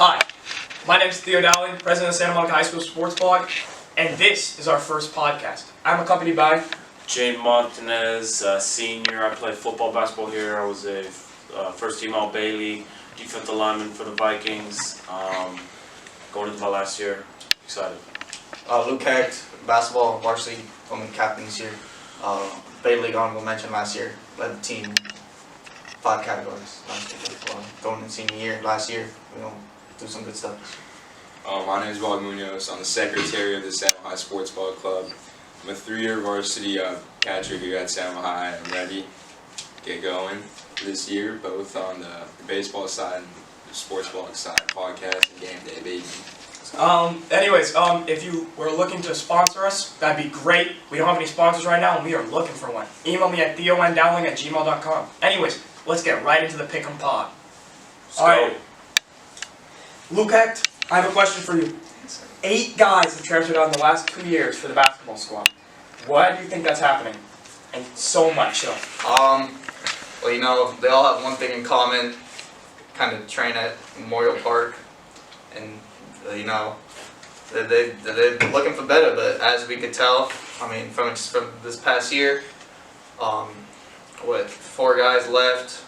Hi, my name is Theo Dowling, president of Santa Monica High School Sports Blog, and this is our first podcast. I'm accompanied by Jayden Montanez, senior. I played football, basketball here. I was a first team All Bailey, defensive lineman for the Vikings. Going into my last year, excited. Luke Hecht, basketball varsity women captain this year. Bailey League honorable mention last year. Led the team 5 categories last year. Going into senior year last year, we gonna do some good stuff. My name is Munoz. I'm the secretary of the Samo High Sports Ball Club. I'm a 3-year varsity catcher here at Samo High. I'm ready to get going this year, both on the baseball side and the sports blog side, podcast and game day, baby. Anyways, if you were looking to sponsor us, that'd be great. We don't have any sponsors right now, and we are looking for one. Email me at theondowling@gmail.com. Anyways, let's get right into the Pick'Em Pod. Alright. Luke Hecht, I have a question for you. 8 guys have transferred out in the last 2 years for the basketball squad. Why do you think that's happening? And so much so. Well, you know, they all have one thing in common. Kind of train at Memorial Park, and you know, they're looking for better. But as we could tell, I mean, from this past year, 4 guys left.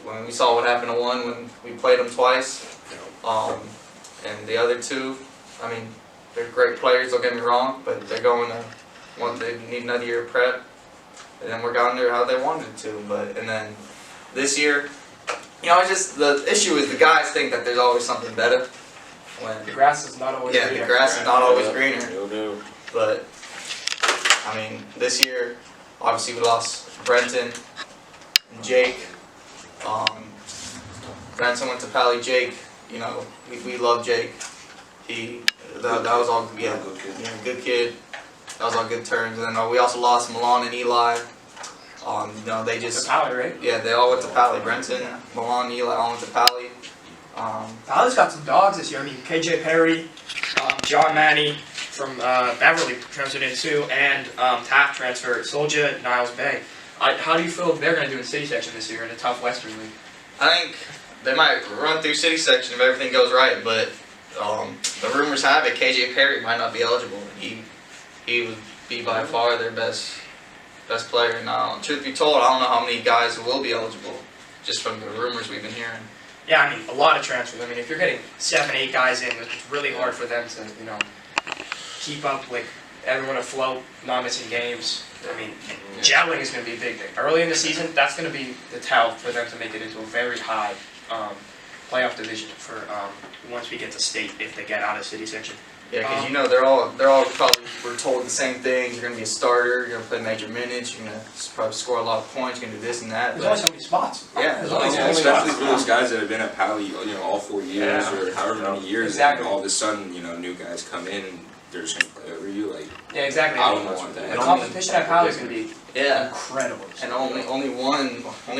When we saw what happened to one when we played them twice, and the other 2, I mean, they're great players. Don't get me wrong, but they're going to they need another year of prep, and then we're going there how they wanted to. And then this year, you know, it's just the issue is the guys think that there's always something better. When The grass is not always greener. the grass is not always greener. No. But I mean, this year, obviously we lost Brenton and Jake. Brenton went to Pally. Jake, you know, we love Jake. That was all good kid. That was on good terms. And then we also lost Milan and Eli. You know, they just Pally, right? Yeah, they all went to Pally. Brenton, Milan, Eli all went to Pally. Pally's got some dogs this year. I mean, KJ Perry, John Manny from Beverly transferred in too, and Taft transferred. Soldier, Niles Bay. How do you feel they're going to do in city section this year in a tough Western League? I think they might run through city section if everything goes right, but the rumors have it KJ Perry might not be eligible. He would be by far their best player. Now, truth be told, I don't know how many guys will be eligible, just from the rumors we've been hearing. Yeah, I mean, a lot of transfers. I mean, if you're getting 7, 8 guys in, it's really hard for them to, you know, keep up, like, everyone afloat, not missing games. I mean, gelling is going to be a big thing. Early in the season, that's going to be the tell for them to make it into a very high playoff division for once we get to state, if they get out of city section. Yeah, because you know they're all probably were told the same thing. You're gonna be a starter. You're gonna play major minutes. You're gonna probably score a lot of points. You're gonna do this and that. There's only so many spots. Yeah, there's only so many especially spots. for those guys that have been at Pally, you know, all 4 years or however many years, Exactly. and all of a sudden, you know, new guys come in and they're just gonna play over you. Like, Yeah, exactly. I wouldn't want that. The competition at Pally is going to be incredible. And only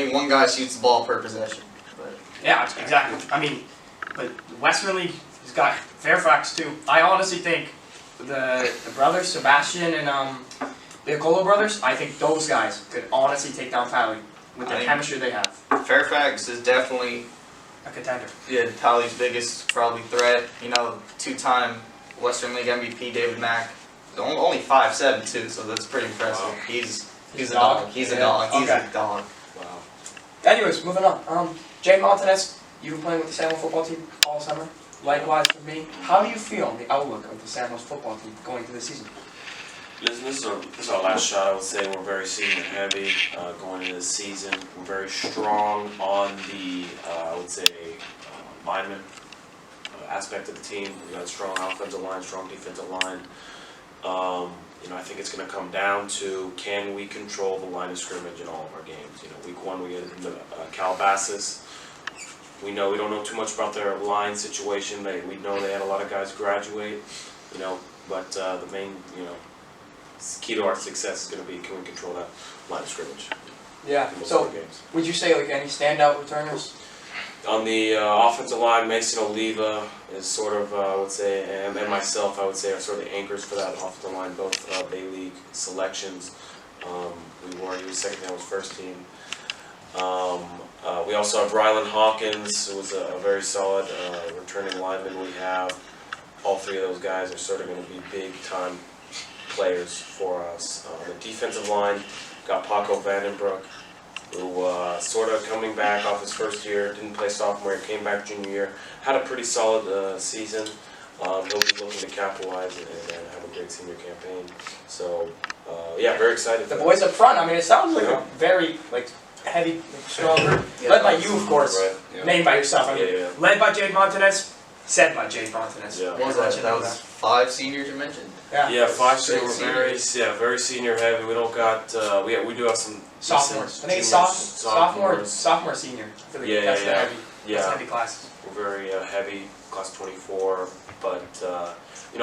one guy shoots the ball per possession. But Yeah, exactly. I mean, but the Western League has got Fairfax too. I honestly think the brothers, Sebastian and the Acolo brothers, I think those guys could honestly take down Pally with the chemistry they have. Fairfax is definitely A contender. Pally's biggest probably threat. You know, 2-time Western League MVP David Mack. Only 5'7" too, so that's pretty impressive. Wow. He's a dog. He's a dog. He's a dog. Wow. Anyways, moving on. Jayden Montanez, you've been playing with the Samo football team all summer. Likewise for me. How do you feel on the outlook of the Samo's football team going into the season? This is our last shot. I would say we're very senior heavy going into the season. We're very strong on the I would say lineman aspect of the team. We got a strong offensive line, strong defensive line. You know, I think it's going to come down to can we control the line of scrimmage in all of our games. You know, week 1 we get into Calabasas. We don't know too much about their line situation. We know they had a lot of guys graduate. You know, but the main key to our success is going to be can we control that line of scrimmage. Yeah. So, would you say like any standout returners? On the offensive line, Mason Oliva is sort of, I would say, and myself, I would say, are sort of the anchors for that offensive line, both Bay League selections. He was second team, I was first team. We also have Rylan Hawkins, who was a very solid returning lineman we have. All three of those guys are sort of going to be big-time players for us. On the defensive line, got Paco Vandenbroek, who sort of coming back off his first year, didn't play sophomore year, came back junior year, had a pretty solid season. He'll be looking to capitalize and have a great senior campaign. So, yeah, very excited. The boys up front, I mean, it sounds like a very, heavy, strong group. Led by you, of course. Right. Yeah. Named by yourself. I mean, Yeah. led by Jayden Montanez, said by Jayden Montanez. Yeah. What was that? That was 5 seniors you mentioned? Yeah, 5 senior. Big We're very senior heavy. We don't got. We do have some Sophomores. I think it's juniors, sophomore, senior. I feel like Yeah, that's yeah, the yeah. heavy. That's the Yeah, heavy classes. we're very heavy, class 24. But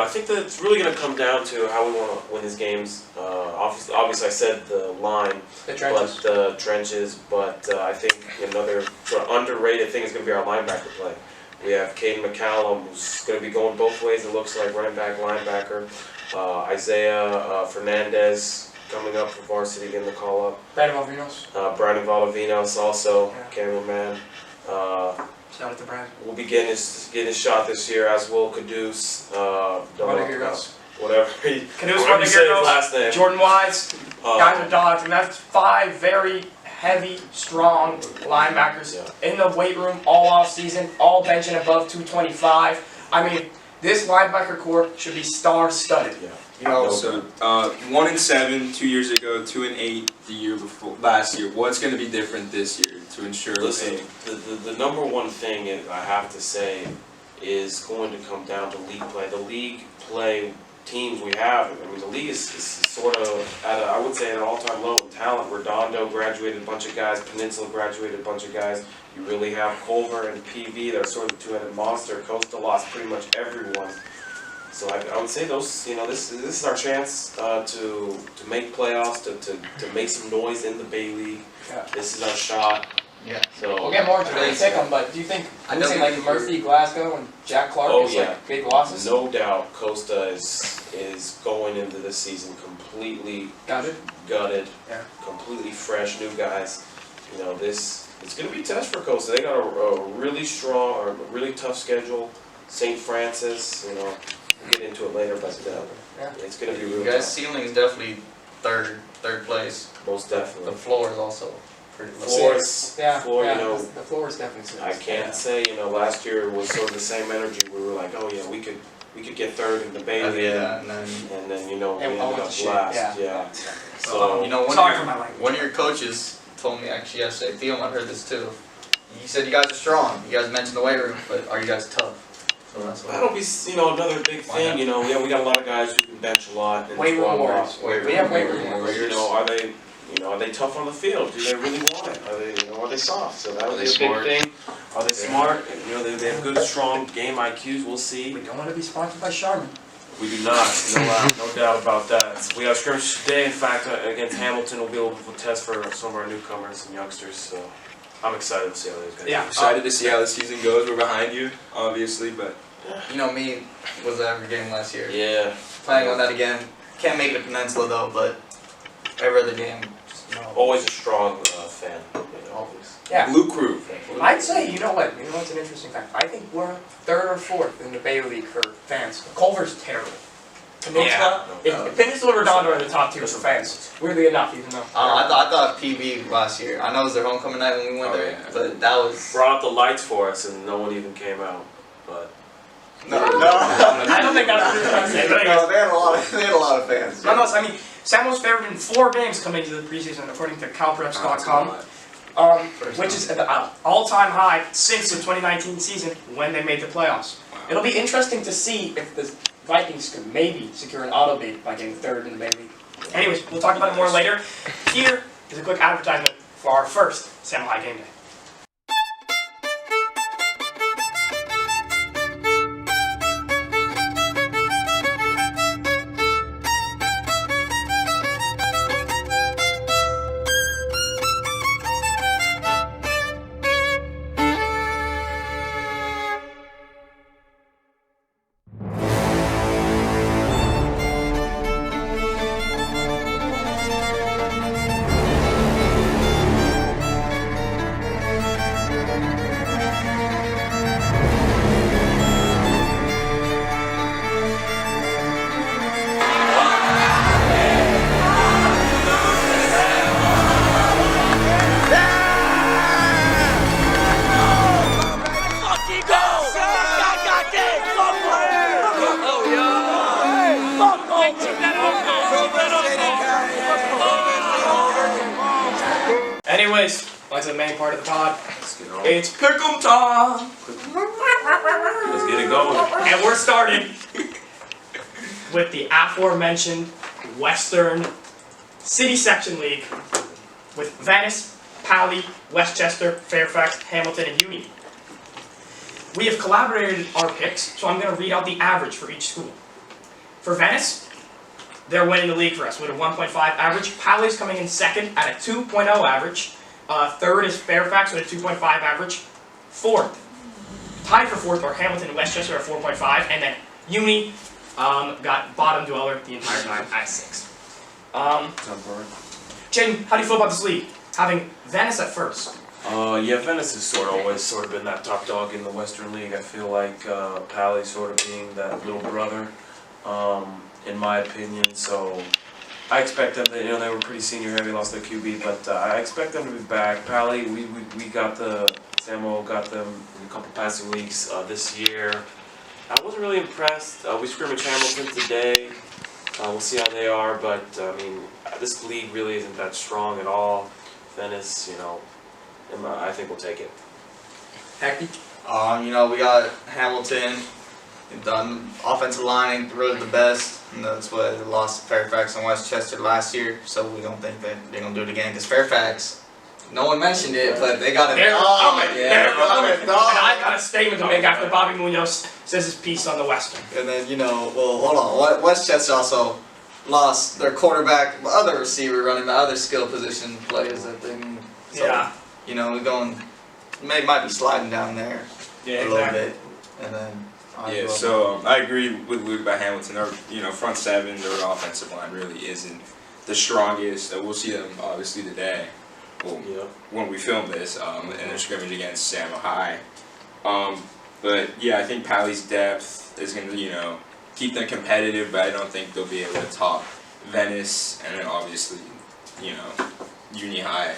I think that it's really going to come down to how we want to win these games. Obviously, I said the line, The trenches. but the trenches. But I think another sort of underrated thing is going to be our linebacker play. We have Caden McCallum, who's going to be going both ways. It looks like running back, linebacker. Isaiah Fernandez coming up for varsity, getting the call up. Brandon Malvinos. Brandon Valavinos also, Yeah. cameraman. Shout out to Brad. Will be getting his shot this year, as will Caduce. Rodriguez. Whatever he. Caduce whatever you say his Rodriguez, last name. Jordan Wise. Uh, Guys are dogs, and that's 5 very heavy, strong linebackers Yeah. in the weight room all off season, all benching above 225. I mean, this linebacker core should be star-studded. Yeah. You know, So 1-7 2 years ago, 2-8 the year before last year. What's going to be different this year to ensure? Listen, the number one thing I have to say is going to come down to league play. The league play teams we have, I mean, the league is sort of at I would say at an all-time low in talent. Redondo graduated a bunch of guys, Peninsula graduated a bunch of guys. You really have Culver and PV, they're sort of the two-headed monster. Costa lost pretty much everyone. So I would say those, this is our chance to make playoffs, to make some noise in the Bay League. Yeah. This is our shot. yeah. So We'll get more into it in a second, but do you think I losing know like you- Murphy, Glasgow, and Jack Clark Oh, is yeah. like big losses? no doubt Costa is going into this season completely Got it? gutted, Yeah. completely fresh, new guys. It's going to be a test for Costa. They got a really strong, or a really tough schedule. St. Francis, we'll get into it later, but Yeah. it's going to be You real guys' tough. ceiling is definitely third place. Most The definitely. floor is also pretty low. Floors, Yeah, floor, yeah, the floor is definitely serious. I can't say, last year was sort of the same energy. We were like, oh yeah, we could get third in the Bay League. Yeah, and then And then, we And ended all up the shit, last. yeah. So, you know, Sorry for my language. one of your coaches told me actually yesterday, Theo might have heard this too. He said you guys are strong. You guys mentioned the weight room, but are you guys tough? So that's what. that'll be, another big Why thing, we got a lot of guys who can bench a lot and Weight room squat a lot. warriors. Weight We have room weight room warriors. warriors. Are they tough on the field? Do they really want it? Are they soft? So that'll Are be they a big smart? thing. Are they smart? They have good, strong game IQs. We'll see. We don't want to be sponsored by Charmin. We do not. No doubt about that. We have scrimmage today. In fact, against Hamilton, will be a little test for some of our newcomers and youngsters. So I'm excited to see how those guys. Yeah. Excited to see how the season goes. We're behind you, obviously, but You know me was at every game last year. Yeah. Planning on that again. Can't make it to Peninsula though, but every other game. Always a strong fan. Always. Yeah. Blue Crew. I'd say, you know what's an interesting fact? I think we're 3rd or 4th in the Bay League for fans. Culver's terrible. Peninsula, Yeah. if Peninsula Redondo are the top 2 for fans, weirdly enough, even though. I thought PB last year. I know it was their homecoming night when we went Oh, there, yeah. but that was. Brought up the lights for us, and no one even came out. But No, I don't think that's what I'm saying, but anyways. they had a lot of fans. Nonetheless, I mean, Samo's favored in 4 games coming into the preseason, according to CalPreps.com, which is at the all-time high since the 2019 season when they made the playoffs. It'll be interesting to see if the Vikings could maybe secure an auto bid by getting 3rd in the Bay League. Anyways, we'll talk about it more later. Here is a quick advertisement for our first Samo High Game Day. to the main part of the pod. Let's get on. It's Pick'em time! Let's get it going. And we're starting with the aforementioned Western City Section League with Venice, Pali, Westchester, Fairfax, Hamilton, and Union. We have collaborated our picks, so I'm going to read out the average for each school. For Venice, they're winning the league for us with a 1.5 average. Pali's coming in second at a 2.0 average. Third is Fairfax with a 2.5 average. Fourth, tied for fourth are Hamilton and Westchester at 4.5, and then Uni got bottom dweller the entire time at 6. Jayden, how do you feel about this league? Having Venice at first. Yeah, Venice has always been that top dog in the Western League. I feel like Pali sort of being that little brother, in my opinion. So I expect them to, they were pretty senior heavy, lost their QB, but I expect them to be back. Pali, we got Samo got them in a couple passing weeks this year. I wasn't really impressed. We scrimmaged Hamilton today. We'll see how they are, but I mean, this league really isn't that strong at all. Venice, I think we'll take it. Hecht? We got Hamilton. They've done offensive line ain't really the best, and that's why they lost to Fairfax and Westchester last year. So we don't think that they're gonna do it again. Because Fairfax, no one mentioned it, but they got a They're dog. coming. Yeah, They're coming. a dog. And I got a statement to make after Bobby Munoz says his piece on the Western. And then hold on. Westchester also lost their quarterback, other receiver running the other skill position players that they need. So, Yeah. We're going. Might be sliding down there Yeah, a little bit, and then. Yeah, so I agree with Luke about Hamilton. Their front seven, their offensive line really isn't the strongest. We'll see them obviously today. Well, when we film this, in their scrimmage against Samo High. But yeah, I think Pali's depth is going to keep them competitive, but I don't think they'll be able to top Venice, and then obviously Uni High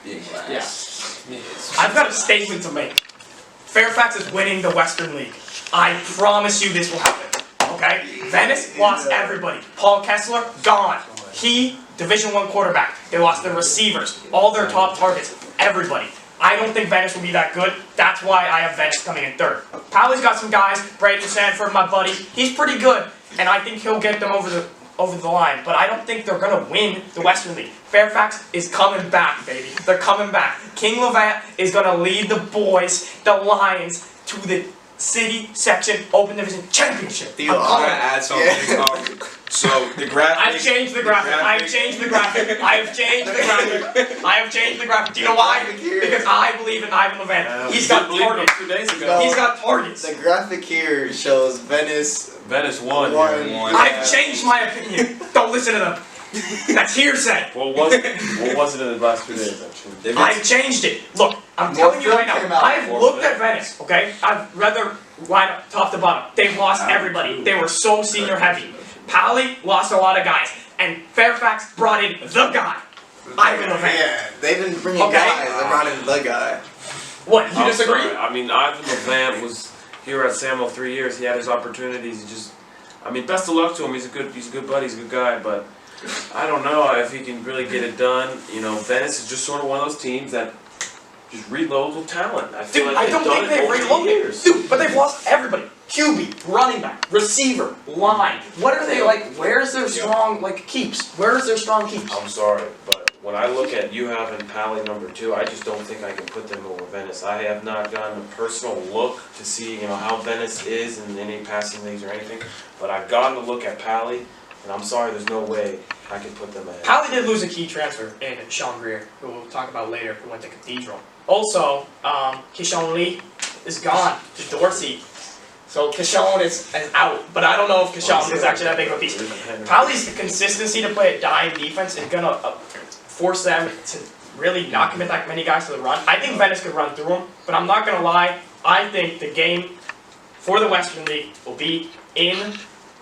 being last. Yeah. I've got a statement to make. Fairfax is winning the Western League. I promise you this will happen. Okay? Venice lost everybody. Paul Kessler, gone. He, Division I quarterback. They lost their receivers, all their top targets, everybody. I don't think Venice will be that good. That's why I have Venice coming in third. Pali's got some guys. Braden Sanford, my buddy. He's pretty good, and I think he'll get them over the line. But I don't think they're gonna win the Western League. Fairfax is coming back, baby. They're coming back. King Levant is gonna lead the boys, the Lions, to the City Section Open Division Championship. I'm gonna add something. Yeah. So the graphic. I've changed the graphic. I've changed the graphic. I've changed the graphic. I have changed the graphic. Do you know why? Because I believe in Ivan Levant. He's got targets. 2 days ago. He's got targets. The graphic here shows Venice won. I've changed my opinion. Don't listen to them. That's hearsay. What was it in the last 2 days, actually? I've changed it. Look, I'm telling you right now. I've looked at Venice, okay? I've read their lineup top to bottom. They've lost everybody. They were so senior heavy. Pali lost a lot of guys. And Fairfax brought in the guy. Ivan Levant. Yeah, they didn't bring in guys. They brought in the guy. What, you disagree? Sorry. I mean, Ivan Levant was here at Samo 3 years. He had his opportunities. Best of luck to him. He's a good buddy. He's a good guy, but I don't know if he can really get it done. Venice is just sort of one of those teams that just reloads with talent. I feel like I don't think they've reloaded. Dude, but they've lost everybody. QB, running back, receiver, line. What are they like? Where's their strong keeps? Where's their strong keeps? I'm sorry, but when I look at you having Pali number 2, I just don't think I can put them over Venice. I have not gotten a personal look to see how Venice is in any passing leagues or anything, but I've gotten a look at Pali. And I'm sorry, there's no way I can put them ahead. Pali did lose a key transfer in Sean Greer, who we'll talk about later, who went to Cathedral. Also, Kishon Lee is gone to Dorsey. So Kishon is out. But I don't know if Kishon is actually that big of a piece. Pali's consistency to play a dime defense is going to force them to really not commit that many guys to the run. I think Venice could run through them, but I'm not going to lie. I think the game for the Western League will be in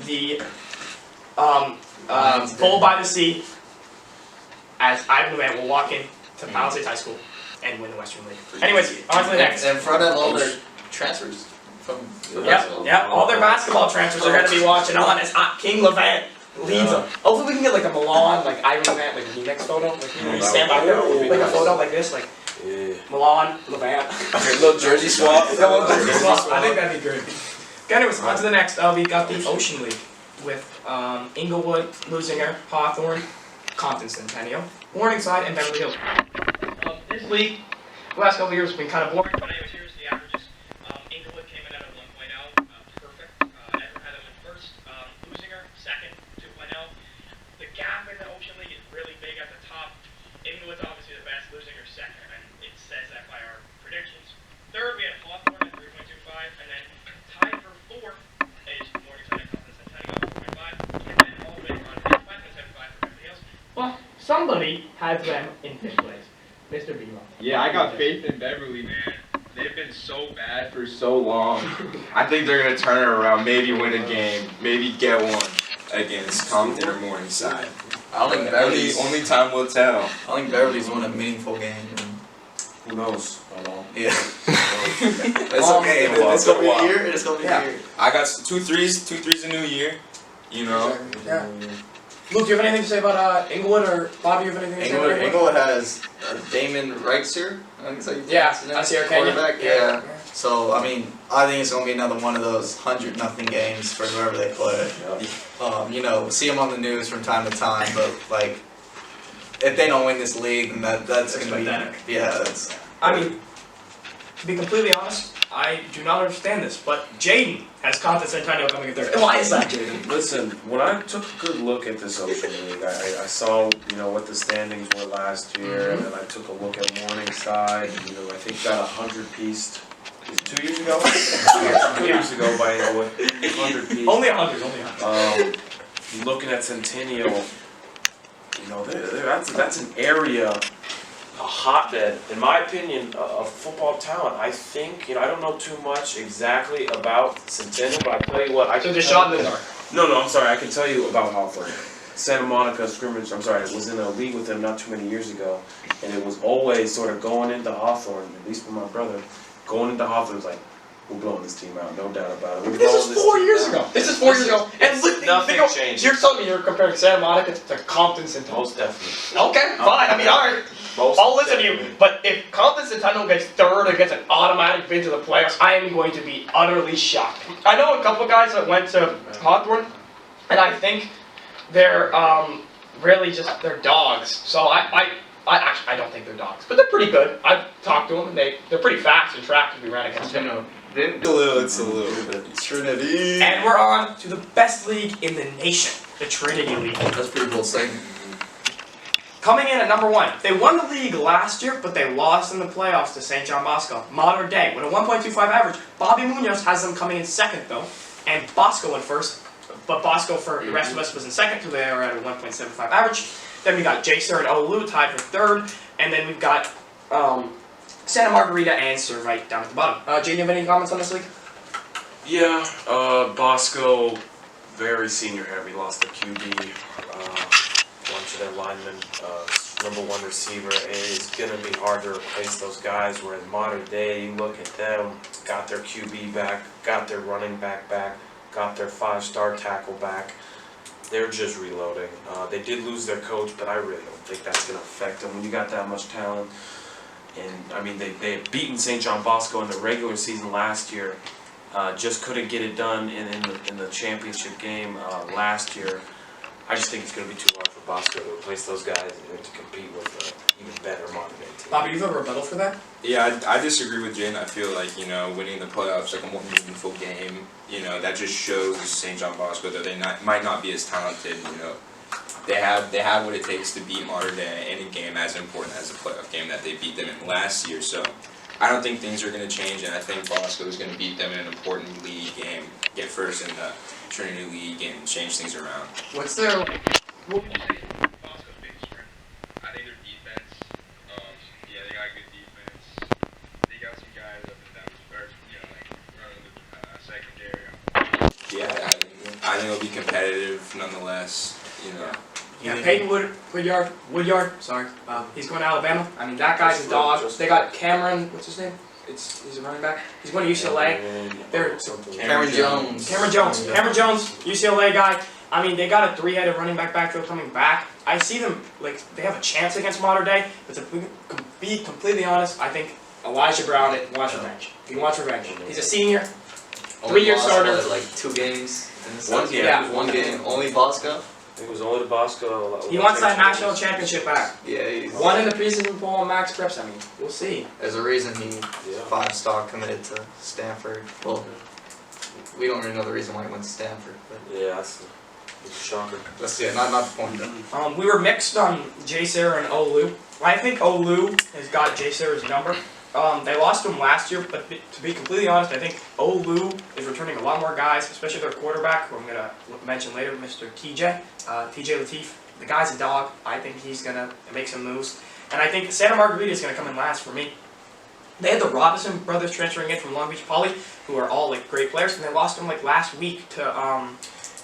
the Bull by the Sea, as Ivan Levant will walk in to Palisades High School and win the Western League. Anyways, on to the next. And front end loader transfers from. Yep. All their basketball transfers are going to be watching on as King Levant leads them. Hopefully we can get a Milan, Ivan Levant, remix photo. We stand back there, a photo like this, Yeah. Milan, Levant. Little jersey swap. I think that'd be good. Okay, anyways, on to the next. We got the Ocean League with Inglewood, Lusinger, Hawthorne, Compton Centennial, Morningside, and Beverly Hills. This league, the last couple of years, has been kind of boring. But anyways, here's the averages. Inglewood came in at a 1.0, perfect. Edward had them in first. Lusinger, second, 2.0. The gap in the Ocean League is really big at the top. Inglewood's obviously the best, Lusinger second, and it says that by our predictions. Third, we had Hawthorne at 3.25, and then tied for fourth is Morningside and Compton Centennial at 4.5, and then all the way around 5.75 for Beverly Hills. Well, somebody has them in fifth place. Mr. B. Yeah, I got faith in Beverly, man. They've been so bad for so long. I think they're gonna turn it around, maybe win a game, maybe get one. Against Compton or Morningside. I don't think Beverly's. Only time will tell. I don't think Beverly's won a meaningful game. Who knows? I don't know. Yeah. It's okay. It's gonna be a year. It's gonna be a year. I got 2 threes a new year. You know. Yeah. Luke, do you have anything to say about Inglewood, or Bobby, you have anything to say about Inglewood? Inglewood has Damon Reichster. I think so. Yeah, I see our quarterback. Yeah. So I mean, I think it's gonna be another one of those 100-0 games for whoever they play. You know, see them on the news from time to time, but like, if they don't win this league, then that's gonna be that's. I mean, to be completely honest, I do not understand this, but Jayden has Compton Centennial coming in third. Why is that, Jayden? Listen, when I took a good look at this Ocean League, I saw, you know, what the standings were last year, and then I took a look at Morningside, you know, I think got 100-piece. 2 years ago? 2 years ago by Inglewood. 100-piece. Only 100. Looking at Centennial, you know, that's an area, a hotbed, in my opinion, of football talent. I think, you know, I don't know too much exactly about Centennial, but I tell you what, I can. So Deshaun Lindar. No, I'm sorry. I can tell you about Hawthorne. Santa Monica scrimmage. I'm sorry. I was in a league with them not too many years ago, and it was always sort of going into Hawthorne, at least with my brother. Going into Hawthorne was like, we're blowing this team out, no doubt about it. This is 4 years ago. This is 4 years ago. And look, nothing changed. You're telling me you're comparing Santa Monica to Compton Centennial? Most definitely. Okay, fine. I mean, all right. I'll listen to you. But if Compton Centennial gets third and gets an automatic bid to the playoffs, I am going to be utterly shocked. I know a couple guys that went to Hawthorne, and I think they're really just they're dogs. So I actually don't think they're dogs, but they're pretty good. I've talked to them, and they're pretty fast in track because we ran against them. It's a little bit. Trinity. And we're on to the best league in the nation, the Trinity League. That's pretty cool saying. Coming in at number 1. They won the league last year, but they lost in the playoffs to St. John Bosco. Modern Day, with a 1.25 average. Bobby Munoz has them coming in second, though, and Bosco in first. But Bosco, for the rest of us, was in second, so they were at a 1.75 average. Then we got Jaser and Olu tied for third, and then we've got Santa Margarita and Servite down at the bottom. Jane, you have any comments on this league? Yeah, Bosco, very senior heavy, lost their QB, bunch of their linemen, #1 receiver. It is gonna be hard to replace those guys. Where in modern day, you look at them, got their QB back, got their running back back, got their 5-star tackle back. They're just reloading. They did lose their coach, but I really don't think that's gonna affect them when you got that much talent. And I mean, they had beaten St. John Bosco in the regular season last year. Just couldn't get it done in the championship game last year. I just think it's going to be too hard for Bosco to replace those guys and to compete with an even better modern day team. Bobby, do you have a rebuttal for that? Yeah, I disagree with Jane. I feel like, you know, winning the playoffs like a more meaningful game. You know, that just shows St. John Bosco that they might not be as talented. You know, they have what it takes to beat Modern Day in any game as important as the playoff game that they beat them in last year. So I don't think things are going to change, and I think Bosco is going to beat them in an important league game, get first in the Trinity League, and change things around. What's their... What would you say Bosco's biggest strength? I think their defense. Yeah, they got good defense. They got some guys up and down the first, you know, like running the secondary. Yeah, I think it'll be competitive nonetheless. You know. Yeah, Peyton Woodyard, sorry, he's going to Alabama. I mean, that guy's a dog. They got Cameron, what's his name? He's a running back. He's going to UCLA. Cameron Jones. Cameron Jones, UCLA guy. I mean, they got a three-headed running back backfield coming back. I see them, like, they have a chance against Mater Dei, but to be completely honest, I think Elijah Brown wants revenge. He wants revenge. He's a senior, Only 3-year lost, starter. what, like 2 games in the One season? game. Yeah. One game. Only Bosco? I think it was only the Bosco. He wants that national championship back. Yeah, he's. One in the preseason poll on Max Preps, I mean, we'll see. There's a reason he Yeah. 5-star committed to Stanford. Well, we don't really know the reason why he went to Stanford, but Yeah, that's a shocker. that's not the point though. We were mixed on Jay Sarah and Olu. I think Olu has got Jay Sarah's number. They lost him last year, but to be completely honest, I think Olu is returning a lot more guys, especially their quarterback, who I'm going to mention later, Mr. TJ Latif. The guy's a dog. I think he's going to make some moves. And I think Santa Margarita is going to come in last for me. They had the Robinson brothers transferring in from Long Beach Poly, who are all like great players, and they lost them like last week to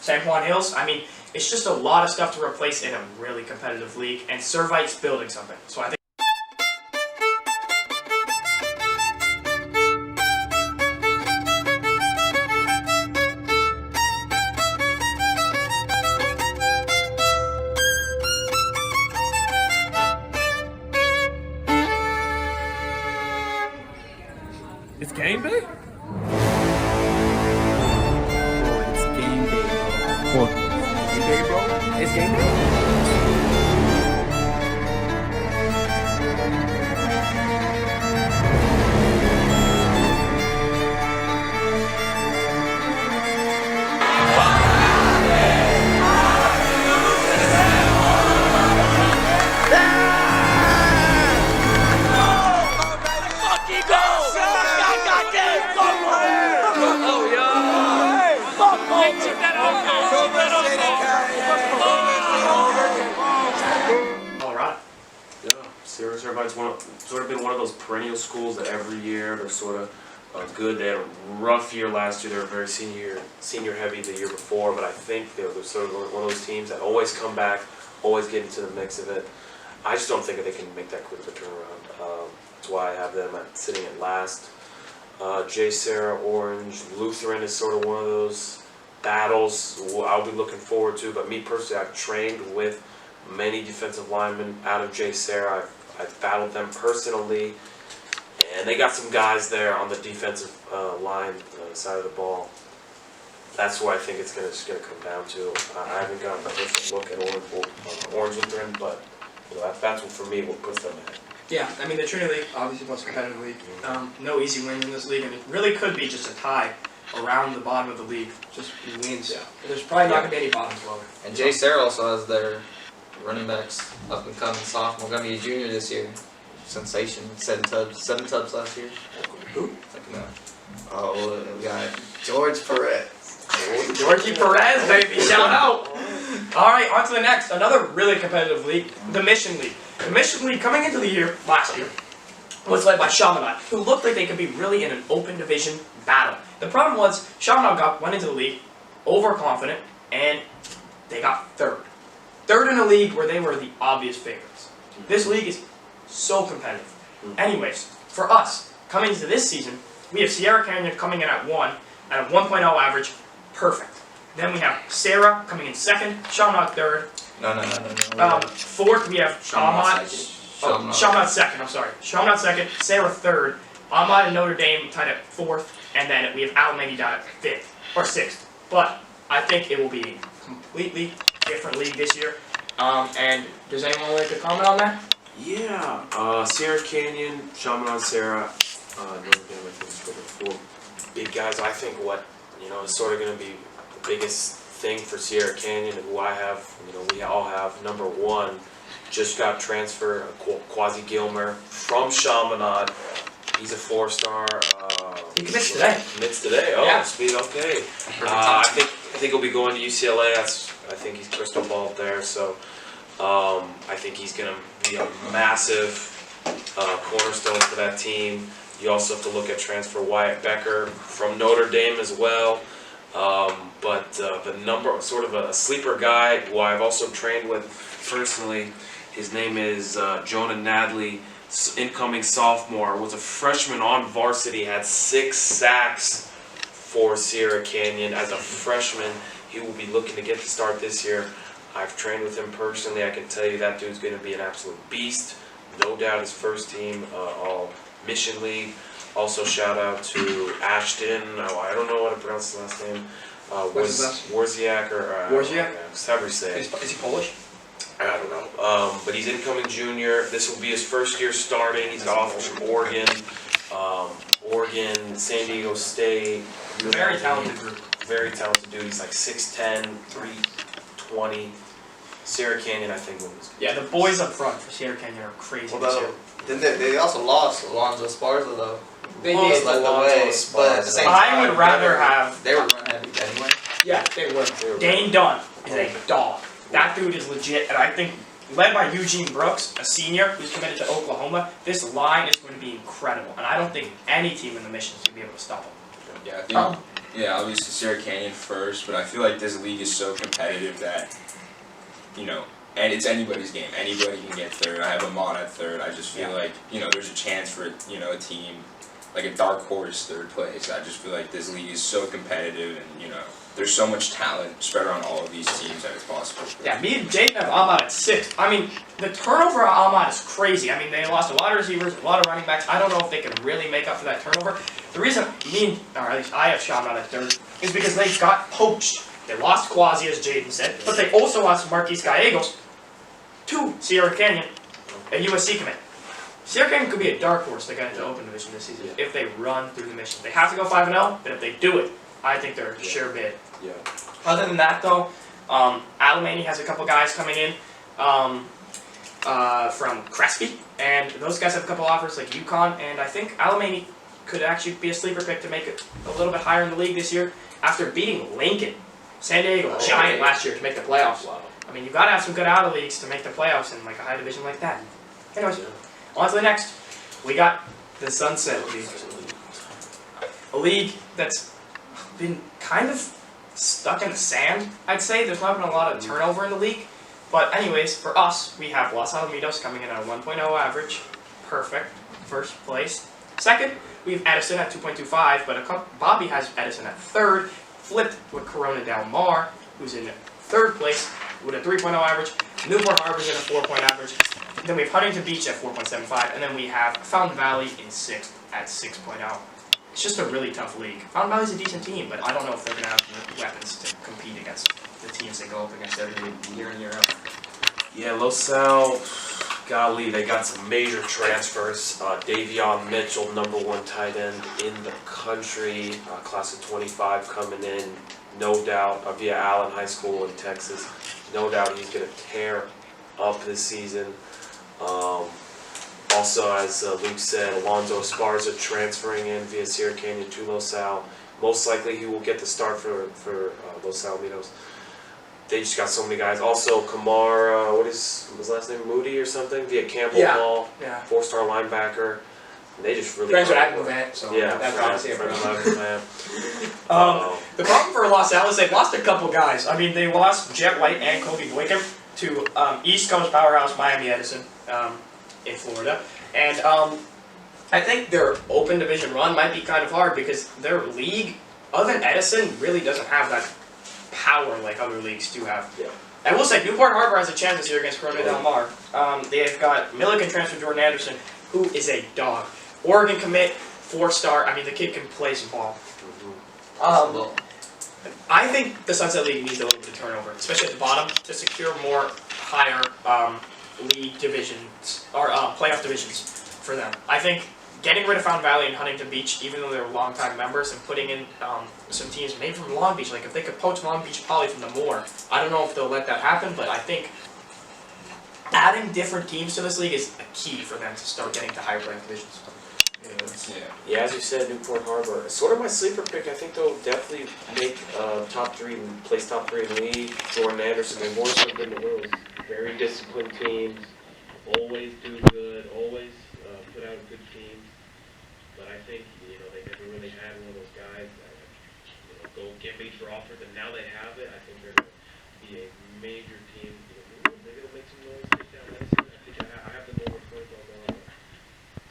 San Juan Hills. I mean, it's just a lot of stuff to replace in a really competitive league, and Servite's building something. So I think It's game day? It's game day, bro. Game day, bro? It's game day? Colorado. Yeah, Sierra Servite's sort of been one of those perennial schools that every year they're sort of good. They had a rough year last year. They were very senior heavy the year before, but I think they're sort of one of those teams that always come back, always get into the mix of it. I just don't think that they can make that quick of a turnaround. That's why I have them sitting at last. J. Sarah, Orange, Lutheran is sort of one of those battles I'll be looking forward to. But me personally, I've trained with many defensive linemen out of J. Sarah. I've battled them personally, and they got some guys there on the defensive line side of the ball. That's where I think it's gonna come down to. I haven't gotten a first look at Orange Lutheran, but that's what for me what puts them ahead. Yeah, I mean the Trinity League, obviously the most competitive league. No easy wins in this league, and it really could be just a tie around the bottom of the league. Just wins. Yeah. There's probably not going to be any bottoms lower. And Jay Sarah also has their running backs up and coming sophomore. Gonna be a junior this year. Sensation. 7 tubs last year. Who? Oh, we got George Perez. Georgie Perez, baby, shout out! Alright, on to the next. Another really competitive league, the Mission League. The Mission League, coming into the year, last year, was led by Chaminade, who looked like they could be really in an open division battle. The problem was, Chaminade went into the league overconfident, and they got third. Third in a league where they were the obvious favorites. This league is so competitive. Anyways, for us, coming into this season, we have Sierra Canyon coming in at 1, at a 1.0 average, perfect. Then we have Sarah coming in second, Chaminade third. No. Fourth, we have Ahmad. Chaminade second, I'm sorry. Chaminade second, Sarah third, Ahmad and Notre Dame tied at fourth, and then we have Alameda down at fifth, or sixth. But I think it will be a completely different league this year. And does anyone like to comment on that? Yeah, Sierra Canyon, Chaminade, Sarah, Notre Dame, I think for the 4 big guys. I think what is sort of going to be the biggest thing for Sierra Canyon, and who I have, we all have, number 1, just got transferred, Quasi Gilmer from Chaminade. He's a 4-star. He commits today. Commits today. Oh, Yeah. speed. Okay. I think he'll be going to UCLA. I think he's crystal balled there. So I think he's going to be a massive cornerstone for that team. You also have to look at transfer Wyatt Becker from Notre Dame as well. But the number, sort of a sleeper guy who I've also trained with personally, his name is Jonah Nadley, incoming sophomore, was a freshman on varsity, had 6 sacks for Sierra Canyon as a freshman. He will be looking to get the start this year. I've trained with him personally. I can tell you that dude's going to be an absolute beast. No doubt his first team, all Mission League. Also shout out to Ashton. I don't know how to pronounce his last name. What's his last Warziak or Warziak? however you say it. Is he Polish? I don't know. But he's incoming junior. This will be his first year starting. He's got offers from Oregon, San Diego State. Very talented group. Very talented dude. He's like 6'10", 320. Sierra Canyon, I think, was. Yeah, the boys up front for Sierra Canyon are crazy this year. Then they also lost Alonzo Esparza though. They Lost did. led the Alonzo way, Esparza. but at the same time, I would rather have. They were run heavy anyway. Yeah, they were. Dane Dunn is a dog. That dude is legit, and I think, led by Eugene Brooks, a senior who's committed to Oklahoma, this line is going to be incredible, and I don't think any team in the mission is going to be able to stop them. Yeah, I think, obviously Sierra Canyon first, but I feel like this league is so competitive that, and it's anybody's game. Anybody can get third. I have Amon at third. I just feel like, there's a chance for, a team, like a dark horse third place. I just feel like this league is so competitive and, there's so much talent spread around all of these teams that it's possible. Yeah, me and Jayden have Ahmad at 6. I mean, the turnover at Ahmad is crazy. I mean, they lost a lot of receivers, a lot of running backs. I don't know if they can really make up for that turnover. The reason or at least I have Ahmad at 3rd, is because they got poached. They lost Quasi, as Jayden said, but they also lost Marquise Gallegos to Sierra Canyon, a USC commit. Sierra Canyon could be a dark horse to get into open division this season if they run through the mission. They have to go 5-0, but if they do it, I think they're a sure bid. Yeah. Other than that, though, Alemany has a couple guys coming in from Crespi, and those guys have a couple offers like UConn, and I think Alemany could actually be a sleeper pick to make it a little bit higher in the league this year after beating Lincoln, San Diego, Giant last year to make the playoffs. Wow. I mean, you've got to have some good out of leagues to make the playoffs in like a high division like that. Anyways, on to the next. We got the Sunset League. A league that's been kind of stuck in the sand, I'd say. There's not been a lot of turnover in the league. But anyways, for us, we have Los Alamitos coming in at a 1.0 average. Perfect. First place. Second, we have Edison at 2.25, but Bobby has Edison at 3rd. Flipped with Corona Del Mar, who's in 3rd place with a 3.0 average. Newport Harbor's at a 4-point average. Then we have Huntington Beach at 4.75, and then we have Fountain Valley in 6th at 6.0. It's just a really tough league. Fountain Valley's a decent team, but I don't know if they're going to have the weapons to compete against the teams they go up against every year in, year out. Yeah, Los Al, golly, they got some major transfers. Davion Mitchell, #1 tight end in the country, class of 25 coming in, no doubt, via Allen High School in Texas. No doubt he's going to tear up this season. Also, as Luke said, Alonzo Esparza transferring in via Sierra Canyon to Los Al. Most likely he will get the start for Los Alamitos. They just got so many guys. Also, Kamar, what is his last name? Moody or something? Via Campbell Hall. Yeah. 4-star linebacker. And they just really... Friends with Advent, so that's obviously a problem. The problem for Los Al is they've lost a couple guys. I mean, they lost Jet White and Kobe Boykin to East Coast powerhouse Miami Edison in Florida. And I think their open division run might be kind of hard because their league, other than Edison, really doesn't have that power like other leagues do have. Yeah. I will say, Newport Harbor has a chance this year against Corona Del Mar. They've got Milligan transfer Jordan Anderson, who is a dog. Oregon commit, 4-star. I mean, the kid can play some ball. I think the Sunset League needs a little bit of turnover, especially at the bottom, to secure more higher league divisions, or playoff divisions for them. I think getting rid of Fountain Valley and Huntington Beach, even though they're longtime members, and putting in some teams maybe from Long Beach, like if they could poach Long Beach Poly from the Moore, I don't know if they'll let that happen, but I think adding different teams to this league is a key for them to start getting to higher playoff divisions. Yeah, as you said, Newport Harbor. Sort of my sleeper pick. I think they'll definitely make top 3 in the league. Jordan Anderson, they've always been the rules. Very disciplined teams, always do good, always put out good teams. But I think they never really had one of those guys that go get major offers, and now they have it. I think they're going to be a major team. They're going to make some noise. Take down Edison. I think I have them over first. It's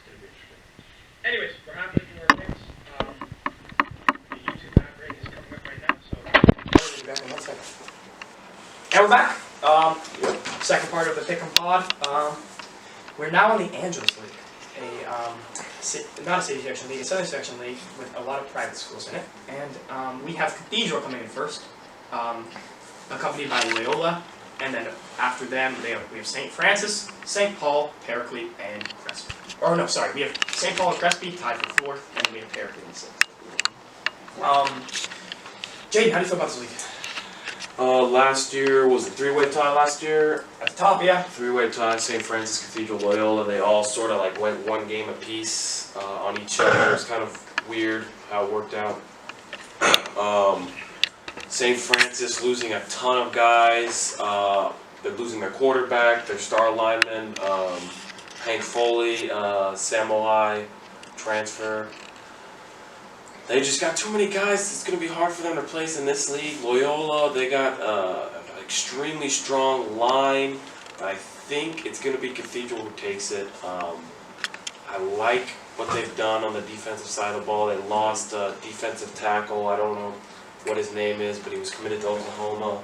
going to be interesting. Anyways, we're halfway through our picks. The YouTube app rate is coming up right now, so second. And we're back. Second part of the Pick'Em Pod. We're now in the Angeles League, not a city section league, a southern section league with a lot of private schools in it. And we have Cathedral coming in first, accompanied by Loyola, and then after them we have St. Francis, St. Paul, Paraclete, and Crespi. Or no, sorry, we have St. Paul and Crespi tied for fourth, and then we have Paraclete in sixth. Jayden, how do you feel about this league? Last year was a three-way tie last year. At the top, yeah. Three-way tie, St. Francis, Cathedral, Loyola. They all sort of like went one game apiece on each other. It was kind of weird how it worked out. St. Francis losing a ton of guys. They're losing their quarterback, their star lineman, Hank Foley, Samurai, transfer. They just got too many guys. It's going to be hard for them to place in this league. Loyola, they got an extremely strong line. I think it's going to be Cathedral who takes it. I like what they've done on the defensive side of the ball. They lost a defensive tackle. I don't know what his name is, but he was committed to Oklahoma.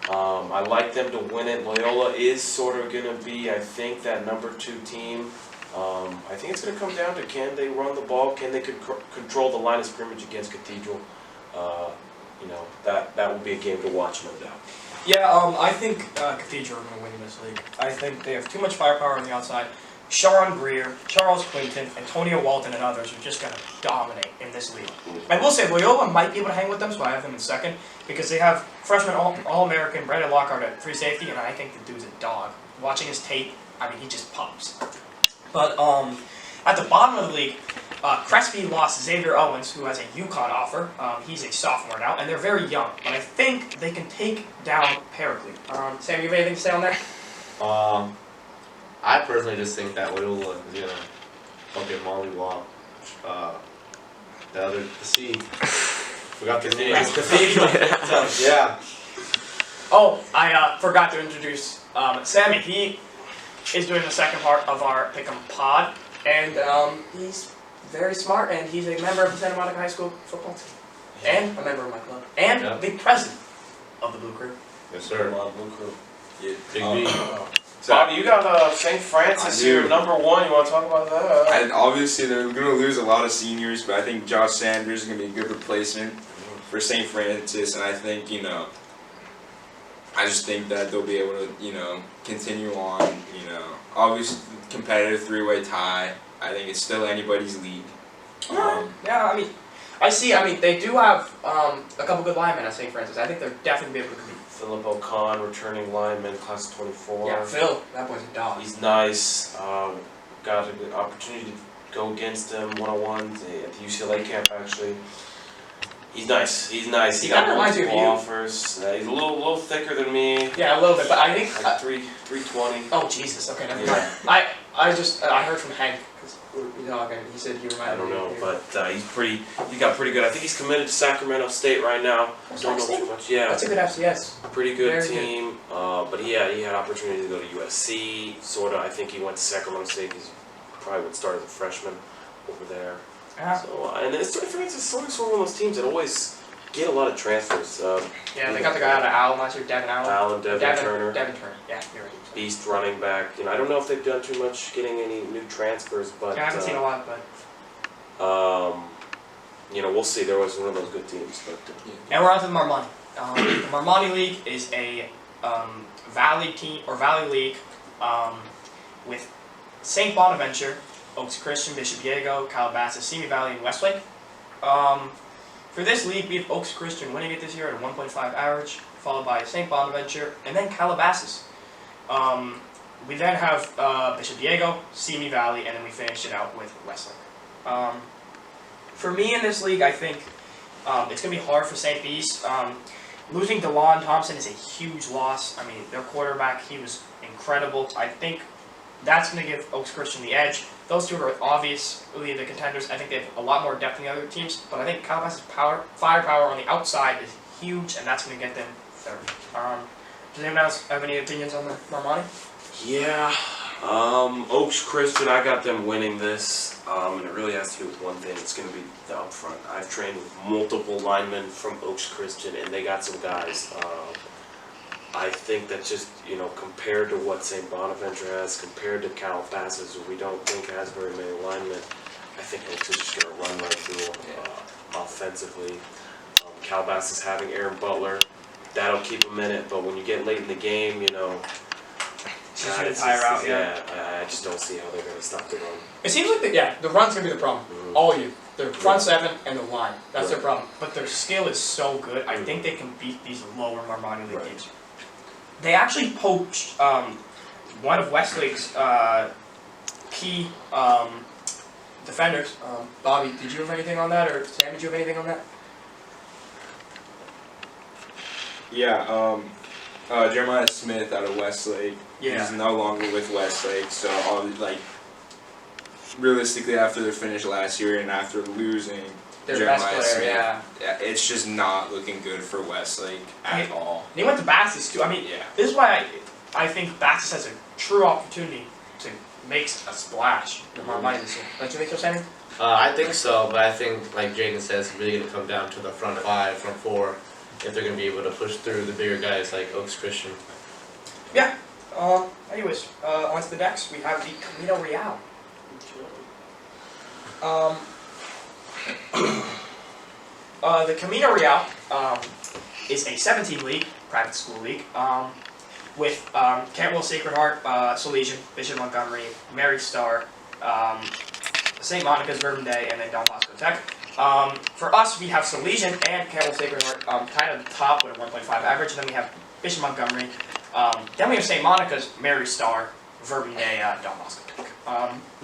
I like them to win it. Loyola is sort of going to be, I think, that number 2 team. I think it's going to come down to can they run the ball, can they control the line of scrimmage against Cathedral. That will be a game to watch, no doubt. Yeah, I think Cathedral are going to win this league. I think they have too much firepower on the outside. Sean Greer, Charles Quinton, Antonio Walton, and others are just going to dominate in this league. I will say Loyola might be able to hang with them, so I have them in second, because they have freshman All-American Brandon Lockhart at free safety, and I think the dude's a dog. Watching his tape, I mean, he just pops. But at the bottom of the league, Crespi lost Xavier Owens, who has a UConn offer. He's a sophomore now, and they're very young. But I think they can take down Paraclete. Sam, you have anything to say on there? I personally just think that Loyola is gonna fucking mollywop the seed. Forgot the name. Cathedral. Yeah. Oh, I forgot to introduce Sammy. He is doing the second part of our Pick'Em Pod, and he's very smart, and he's a member of the Santa Monica High School football team, and a member of my club, and the president of the Blue Crew. Yes, sir. Blue Crew. Yeah. Big B. Bobby, you got St. Francis here, number 1. You want to talk about that? And obviously, they're going to lose a lot of seniors, but I think Josh Sanders is going to be a good replacement for St. Francis, and I think, I just think that they'll be able to, continue on, obviously competitive 3-way tie. I think it's still anybody's league. Yeah, they do have a couple good linemen at St. Francis. I think they're definitely able to compete. Philip O'Con, returning lineman, class of 24. Yeah, Phil, that boy's a dog. He's nice. Got a good opportunity to go against him one-on-one at the UCLA camp, actually. He's nice. He kinda reminds me of you. offers. He's a little thicker than me. Yeah, a little bit, but I think... Like 320. Oh, Jesus, okay, never Yeah. mind. I heard from Hank, because we were talking, he said he reminded me I don't know, of you. but he got pretty good. I think he's committed to Sacramento State right now. Don't know too much. Yeah. That's a good FCS. Pretty good Very team. But he had opportunity to go to USC. Sorta. I think he went to Sacramento State because he probably would start as a freshman over there. Yeah. So and it's St. Francis is sort of one of those teams that always get a lot of transfers. Yeah, they got the guy out of Allen last year, Devin Allen. Devin Turner. Devin Turner, yeah, you're right. Beast running back. I don't know if they've done too much getting any new transfers, but Yeah, I haven't seen a lot, but... we'll see. There was one of those good teams, but And we're on to the Marmani. The Marmani League is a Valley team, or Valley League, with St. Bonaventure, Oaks Christian, Bishop Diego, Calabasas, Simi Valley, and Westlake. For this league, we have Oaks Christian winning it this year at a 1.5 average, followed by St. Bonaventure, and then Calabasas. We then have Bishop Diego, Simi Valley, and then we finish it out with Westlake. For me in this league, I think it's going to be hard for St. Beast. Losing DeLon Thompson is a huge loss. I mean, their quarterback, he was incredible. I think that's going to give Oaks Christian the edge. Those two are obviously the contenders. I think they have a lot more depth than the other teams, but I think Calabasas' firepower on the outside is huge, and that's going to get them third. Does anyone else have any opinions on the Marmani? yeah, Oaks Christian, I got them winning this, and it really has to do with one thing. It's going to be the up front. I've trained with multiple linemen from Oaks Christian, and they got some guys. I think that just, compared to what St. Bonaventure has, compared to Calabasas, who we don't think has very many linemen, I think Oaks is just going to run right through them offensively. Calabasas having Aaron Butler, that'll keep them in it, but when you get late in the game, She's gonna tire out, I just don't see how they're going to stop the run. It seems like the run's gonna be the problem. All you. Their front seven and the line. That's their problem. But their skill is so good. I think they can beat these lower minor league teams. They actually poached one of Westlake's key defenders. Bobby, did you have anything on that, or Sam, did you have anything on that? Yeah, Jeremiah Smith out of Westlake. Yeah. He's no longer with Westlake, so realistically, after their finish last year and after losing Their Jeremiah best player, Smith, it's just not looking good for Westlake at all. And he went to Bastis too. I mean, this is why I think Bastis has a true opportunity to make a splash in my mind this year. Don't you think so, Sammy? I think so, but I think, like Jayden says, it's really going to come down to the front five, front four, if they're going to be able to push through the bigger guys like Oaks Christian. Yeah. Anyways, on to the next. We have the Camino Real. The Camino Real is a 17 league, private school league, with Cantwell Sacred Heart, Salesian, Bishop Montgomery, Mary Star, St. Monica's, Bourbon Day, and then Don Bosco Tech. For us, we have Salesian and Cantwell Sacred Heart kind of the top with a 1.5 average, and then we have Bishop Montgomery. Then we have St. Monica's, Mary Star, Bourbon Day, Don Bosco Tech.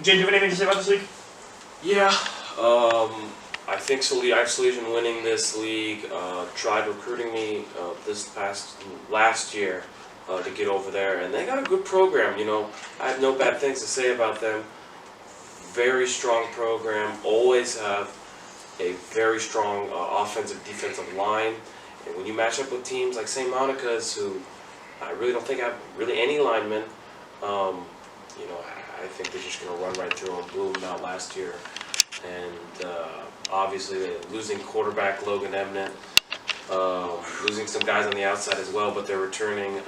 Jay, do you have anything to say about this league? Yeah, I think I have Salesian winning this league. Tried recruiting me last year to get over there, and they got a good program. I have no bad things to say about them. Very strong program. Always have a very strong offensive, defensive line, and when you match up with teams like St. Monica's, who I really don't think have really any linemen, I think they're just going to run right through them. Blew them out last year. And obviously they're losing quarterback Logan Eminent, losing some guys on the outside as well, but they're returning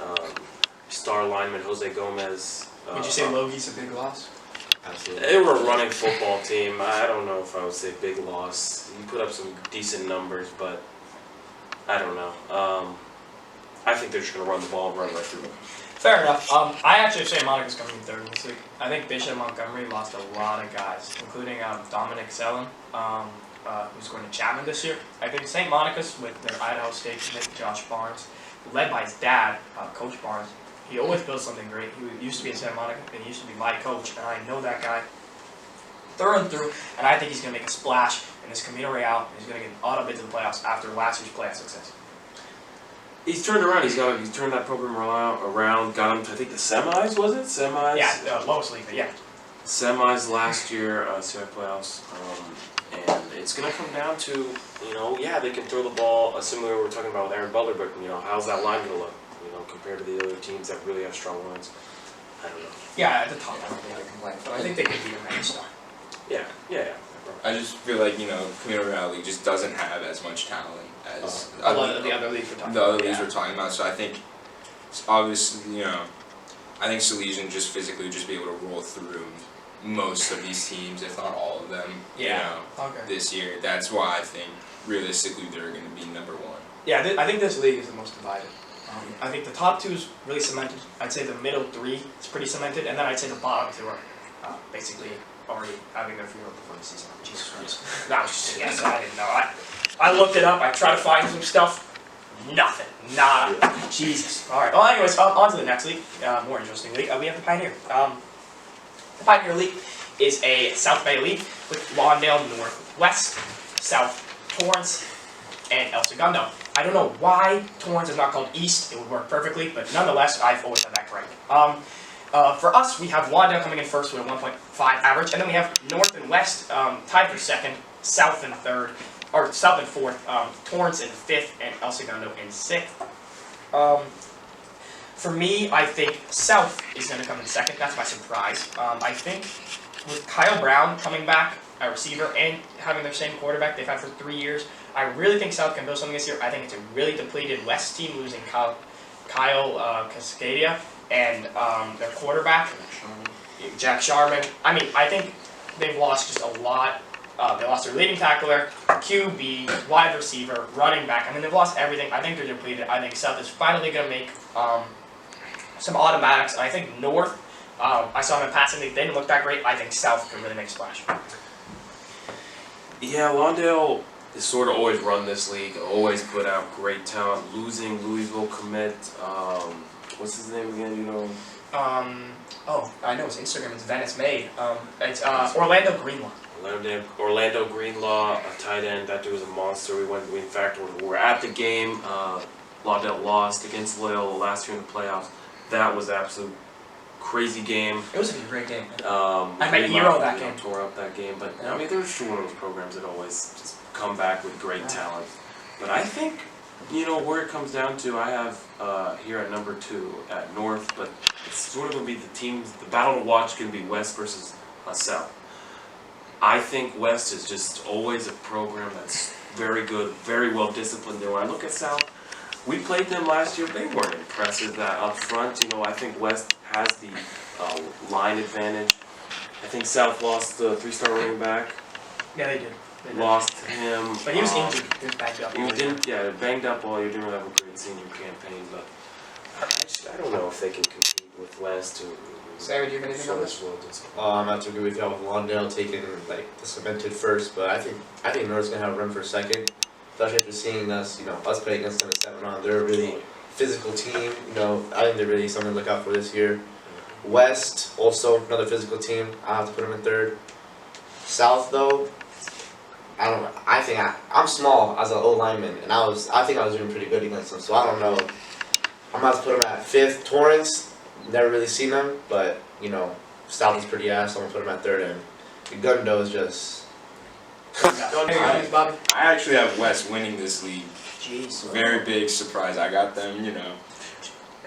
star lineman Jose Gomez. Would you say Logie's a big loss? Absolutely. They were a running football team. I don't know if I would say big loss. You put up some decent numbers, but I don't know. I think they're just going to run the ball and run right through them. Fair enough. I actually say Monica's coming in third in this league. I think Bishop Montgomery lost a lot of guys, including Dominic Sellen, who's going to Chapman this year. I think St. Monica's, with their Idaho State commit Josh Barnes, led by his dad, Coach Barnes, he always builds something great. He used to be at Santa Monica, and he used to be my coach, and I know that guy through and through, and I think he's going to make a splash in this Camino Real, and he's going to get an auto bid to the playoffs after last year's playoff success. He's turned around. He's turned that program around. Got him to, I think, the semis. Was it semis? Yeah, lowest league, but yeah. Semis last year, CF playoffs, and it's going to come down to, they can throw the ball, similar to what we're talking about with Aaron Butler, but how's that line going to look? Compared to the other teams that really have strong lines. I don't know. Yeah, at the top, I don't think they complain, but I think they could beat a Mary Star. Yeah. I just feel like, Camino Real League just doesn't have as much talent as a lot of the other leagues we're talking the about. other leagues we're talking about. So I think, obviously, I think Salesian just physically just be able to roll through most of these teams, if not all of them, this year. That's why I think, realistically, they're going to be number one. Yeah, I think this league is the most divided. I think the top two is really cemented. I'd say the middle three is pretty cemented, and then I'd say the bottom two are basically already having their funeral before the season. Jesus Christ. That was just a guess. I didn't know. I looked it up. I tried to find some stuff. Nothing. Nada. Jesus. All right. Well, anyways, on to the next league. More interesting league. We have the Pioneer. The Pioneer League is a South Bay league with Lawndale, Northwest, South Torrance, and El Segundo. I don't know why Torrance is not called East. It would work perfectly, but nonetheless, I've always had that correct. For us, we have Lawndale coming in first with a 1.5 average, and then we have North and West tied for second, South and third, or South and fourth, Torrance in fifth, and El Segundo in sixth. For me, I think South is going to come in second. That's my surprise. I think with Kyle Brown coming back, a receiver, and having their same quarterback they've had for 3 years, I really think South can build something this year. I think it's a really depleted West team losing Kyle Cascadia and their quarterback, Jack Sharman. I mean, I think they've lost just a lot. They lost their leading tackler, QB, wide receiver, running back. I mean, they've lost everything. I think they're depleted. I think South is finally going to make some automatics. And I think North, I saw them in passing. They didn't look that great. I think South can really make a splash. Yeah, Lawndale has sort of always run this league, always put out great talent. Losing Louisville commit, what's his name again, you know? Oh, I know his Instagram is Venice Made. It's Orlando Greenlaw. Orlando Greenlaw, a tight end. That dude was a monster. We in fact were at the game. Lawndale lost against Loyola last year in the playoffs. That was absolute crazy game. It was a great game. I met Hero that game. Tore up that game, but I mean, they're just one of those programs that always just come back with great talent. But I think, you know, where it comes down to, I have here at number 2 at North, but it's sort of going to be the teams. The battle to watch can be West versus South. I think West is just always a program that's very good, very well disciplined. When I look at South, we played them last year. They weren't impressive that up front. You know, I think West has the line advantage. I think South lost the 3-star running back. Yeah, they did. Lost him. But he was injured. He was banged up. Banged up while you're doing have a great senior campaign. But I don't know if they can compete with West. Sarah, do you have anything on this? I'm not too agree with y'all with Lawndale taking like the cemented first, but I think North's gonna have a run for second. Especially after seeing us, you know, us play against them in the 7th round. They're a really physical team. You know, I think they're really something to look out for this year. West, also another physical team. I have to put them in 3rd. South, though, I don't know. I think I'm small as an O lineman, and I think I was doing pretty good against them. So I don't know. I'm about to put them at 5th. Torrance, never really seen them, but you know, South is pretty ass. So I'm gonna put them at 3rd, and the Gundo is just. I actually have West winning this league. Jeez. Very big surprise. I got them, you know.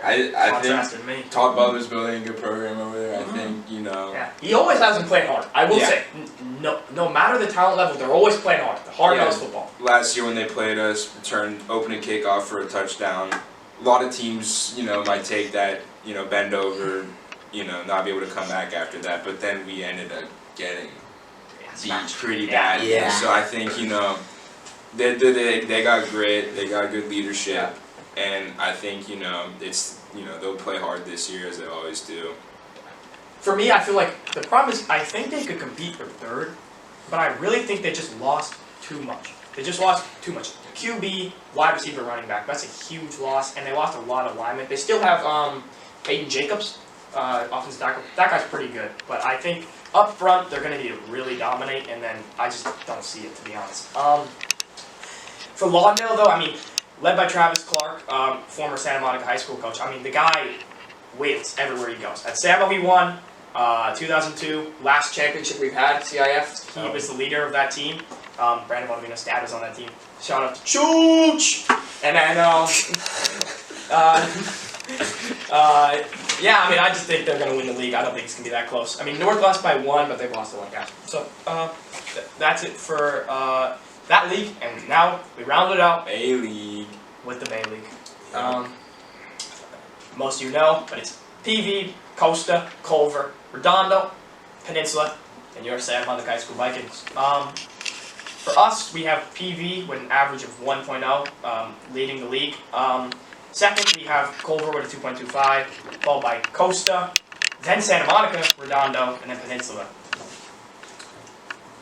I think Todd Butler's building a good program over there. I think, you know. Yeah. He always has them playing hard. I will say, no matter the talent level, they're always playing hard. The hard-nosed football. Last year when they played us, returned opening kickoff for a touchdown. A lot of teams, you know, might take that, you know, bend over, you know, not be able to come back after that. But then we ended up getting beat pretty bad. Yeah. So I think, you know, they got grit, they got good leadership, and I think, you know, they'll play hard this year as they always do. For me, I feel like the problem is I think they could compete for 3rd, but I really think they just lost too much. They just lost too much. QB, wide receiver, running back. That's a huge loss, and they lost a lot of linemen. They still have Aiden Jacobs, offensive tackle. That guy's pretty good, but I think up front they're going to need to really dominate, and then I just don't see it, to be honest. For Lawndale, though, I mean, led by Travis Clark, former Santa Monica High School coach. I mean, the guy wins everywhere he goes. At Samo, he won 2002, last championship we've had, CIF. He was the leader of that team. Brandon Bonavino's dad was on that team. Shout out to Chooch! And then, yeah, I mean, I just think they're going to win the league. I don't think it's going to be that close. I mean, North lost by 1, but they've lost to 1 guy. So, that's it for that league. And now we round it out. Bay League. With the Bay League. Most of you know, but it's PV, Costa, Culver, Redondo, Peninsula, and your Santa Monica High School Vikings. For us, we have PV with an average of 1.0, leading the league. Second, we have Culver with a 2.25, followed by Costa, then Santa Monica, Redondo, and then Peninsula.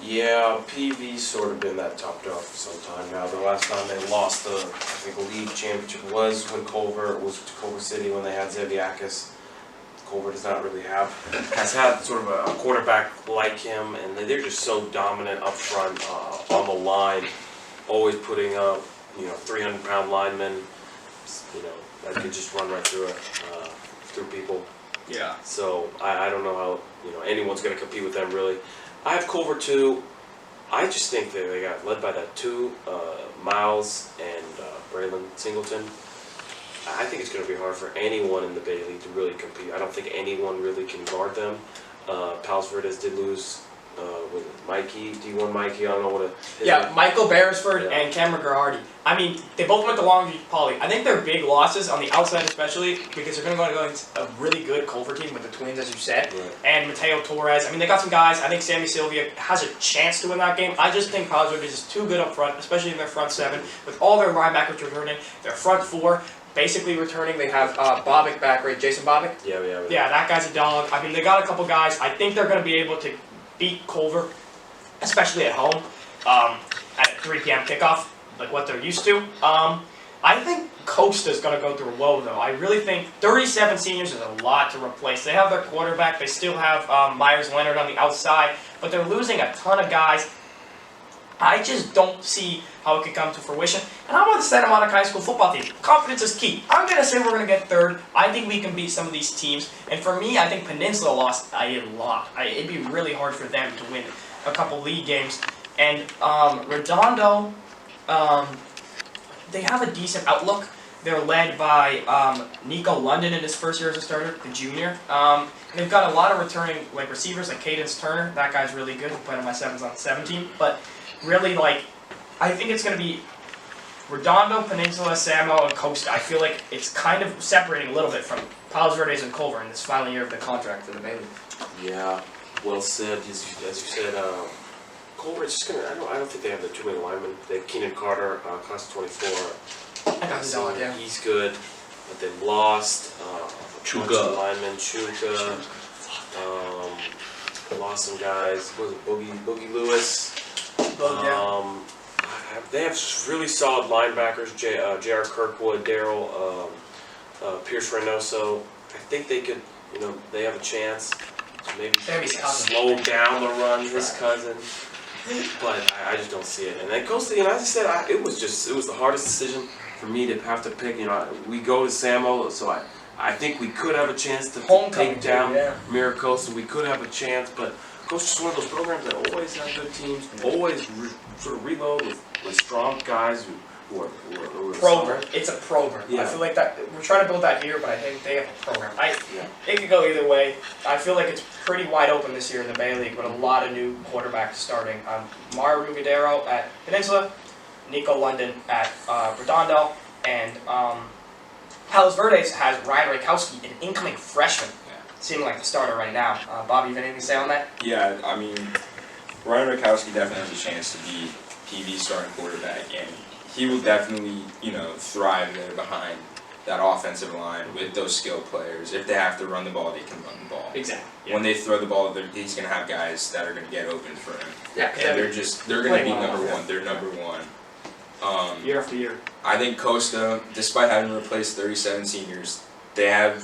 Yeah, PV's sort of been that top dog for some time now. The last time they lost the, I think, league championship was when Culver, it was Culver City when they had Zebiakis. Culver does not really has had sort of a quarterback like him, and they're just so dominant up front on the line, always putting up, 300-pound linemen, that could just run right through through people. Yeah. So I don't know how anyone's going to compete with them really. I have Culver too. I just think that they got led by that 2 Miles and Braylon Singleton. I think it's going to be hard for anyone in the Bay League to really compete. I don't think anyone really can guard them. Palos Verdes did lose with Mikey, D1 Mikey, I don't know what Yeah, Michael Beresford Yeah. and Cameron Gerardi. I mean, they both went to Long Beach Poly. I think they're big losses on the outside, especially because they're going to go against a really good Culver team with the Twins, as you said, Right. and Mateo Torres. I mean, they got some guys. I think Sammy Sylvia has a chance to win that game. I just think Palos Verdes is too good up front, especially in their front seven, with all their linebackers returning, their front four basically returning. They have Bobick back, right? Jason Bobick? Yeah. Yeah, that guy's a dog. I mean, they got a couple guys. I think they're going to be able to beat Culver, especially at home, at a 3 p.m. kickoff, like what they're used to. I think Costa's going to go through a woe, though. I really think 37 seniors is a lot to replace. They have their quarterback. They still have Myers Leonard on the outside, but they're losing a ton of guys. I just don't see how it could come to fruition. And I'm on the Santa Monica High School football team. Confidence is key. I'm going to say we're going to get third. I think we can beat some of these teams. And for me, I think Peninsula lost a lot. It'd be really hard for them to win a couple league games. And Redondo, they have a decent outlook. They're led by Nico London in his first year as a starter, the junior. They've got a lot of returning like receivers, like Cadence Turner. That guy's really good. He played on my 7s on 17. But really, like, I think it's going to be Redondo, Peninsula, Samo, and Costa. I feel like it's kind of separating a little bit from Palos Verdes and Culver in this final year of the contract for the Bay League. Yeah, well said. As you said, Culver's just gonna. I don't think they have the too many linemen. They have Keenan Carter, class of 24. I got the dog, yeah. He's good, but they've lost Chuka. a bunch of linemen. Chuka. Lost some guys. What was it? Boogie Lewis. They have really solid linebackers. J.R. Kirkwood, Daryl, Pierce Reynoso. I think they could. They have a chance to maybe slow down the run. His cousin. But I just don't see it. And then Costa, as I said, it was the hardest decision for me to have to pick. We go to Samo, so I think we could have a chance to take down Miracosta. We could have a chance, but Costa's just one of those programs that always have good teams, always sort of reload with strong guys who are Program. It's a program. Yeah. I feel like that we're trying to build that here, but I think they have a program. It could go either way. I feel like it's pretty wide open this year in the Bay League with a lot of new quarterbacks starting. Mario Rugadero at Peninsula, Nico London at Redondo, and Palos Verdes has Ryan Rakowski, an incoming freshman, seeming like the starter right now. Bobby, you have anything to say on that? Yeah, I mean, Ryan Rakowski definitely has a chance to be PV's starting quarterback, and he will definitely, thrive there behind that offensive line with those skilled players. If they have to run the ball, they can run the ball. Exactly. When they throw the ball, he's going to have guys that are going to get open for him. Yeah, And they're going to be number one. They're number one. Year after year. I think Costa, despite having replaced 37 seniors, they have,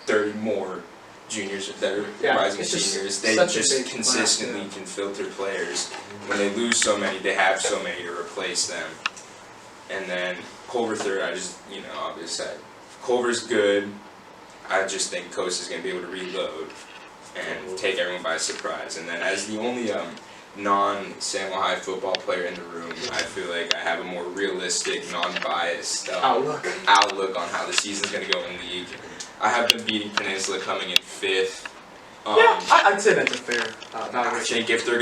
30 more juniors that are rising seniors. They just consistently can filter players. When they lose so many, they have so many to replace them. And then Culver third, obviously Culver's good. I just think Costa's going to be able to reload and take everyone by surprise. And then as the only non-San High football player in the room, I feel like I have a more realistic, non-biased outlook on how the season's going to go in the league. I have them beating Peninsula, coming in 5th. I'd say that's a fair I evaluation. think if they're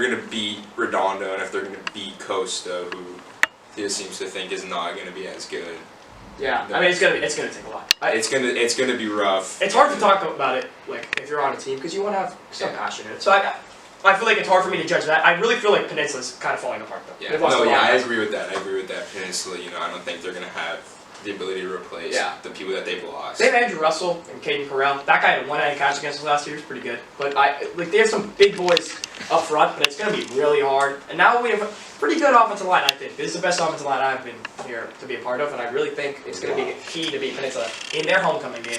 gonna beat Redondo and if they're gonna beat Costa, who Theo seems to think is not gonna be as good, Yeah, I mean it's gonna take a lot. it's gonna be rough. It's hard to talk about it like if you're on a team because you want to have some passion in it. So I feel like it's hard for me to judge that. I really feel like Peninsula's kind of falling apart though. Yeah, They've lost a lot of I guys. agree with that. Peninsula, I don't think they're gonna have the ability to replace the people that they've lost. They have Andrew Russell and Caden Carell. That guy had a one-handed catch against us last year. It's pretty good. But they have some big boys up front, but it's going to be really hard. And now we have a pretty good offensive line, I think. This is the best offensive line I've been here to be a part of, and I really think it's going to be key to beat Peninsula in their homecoming game,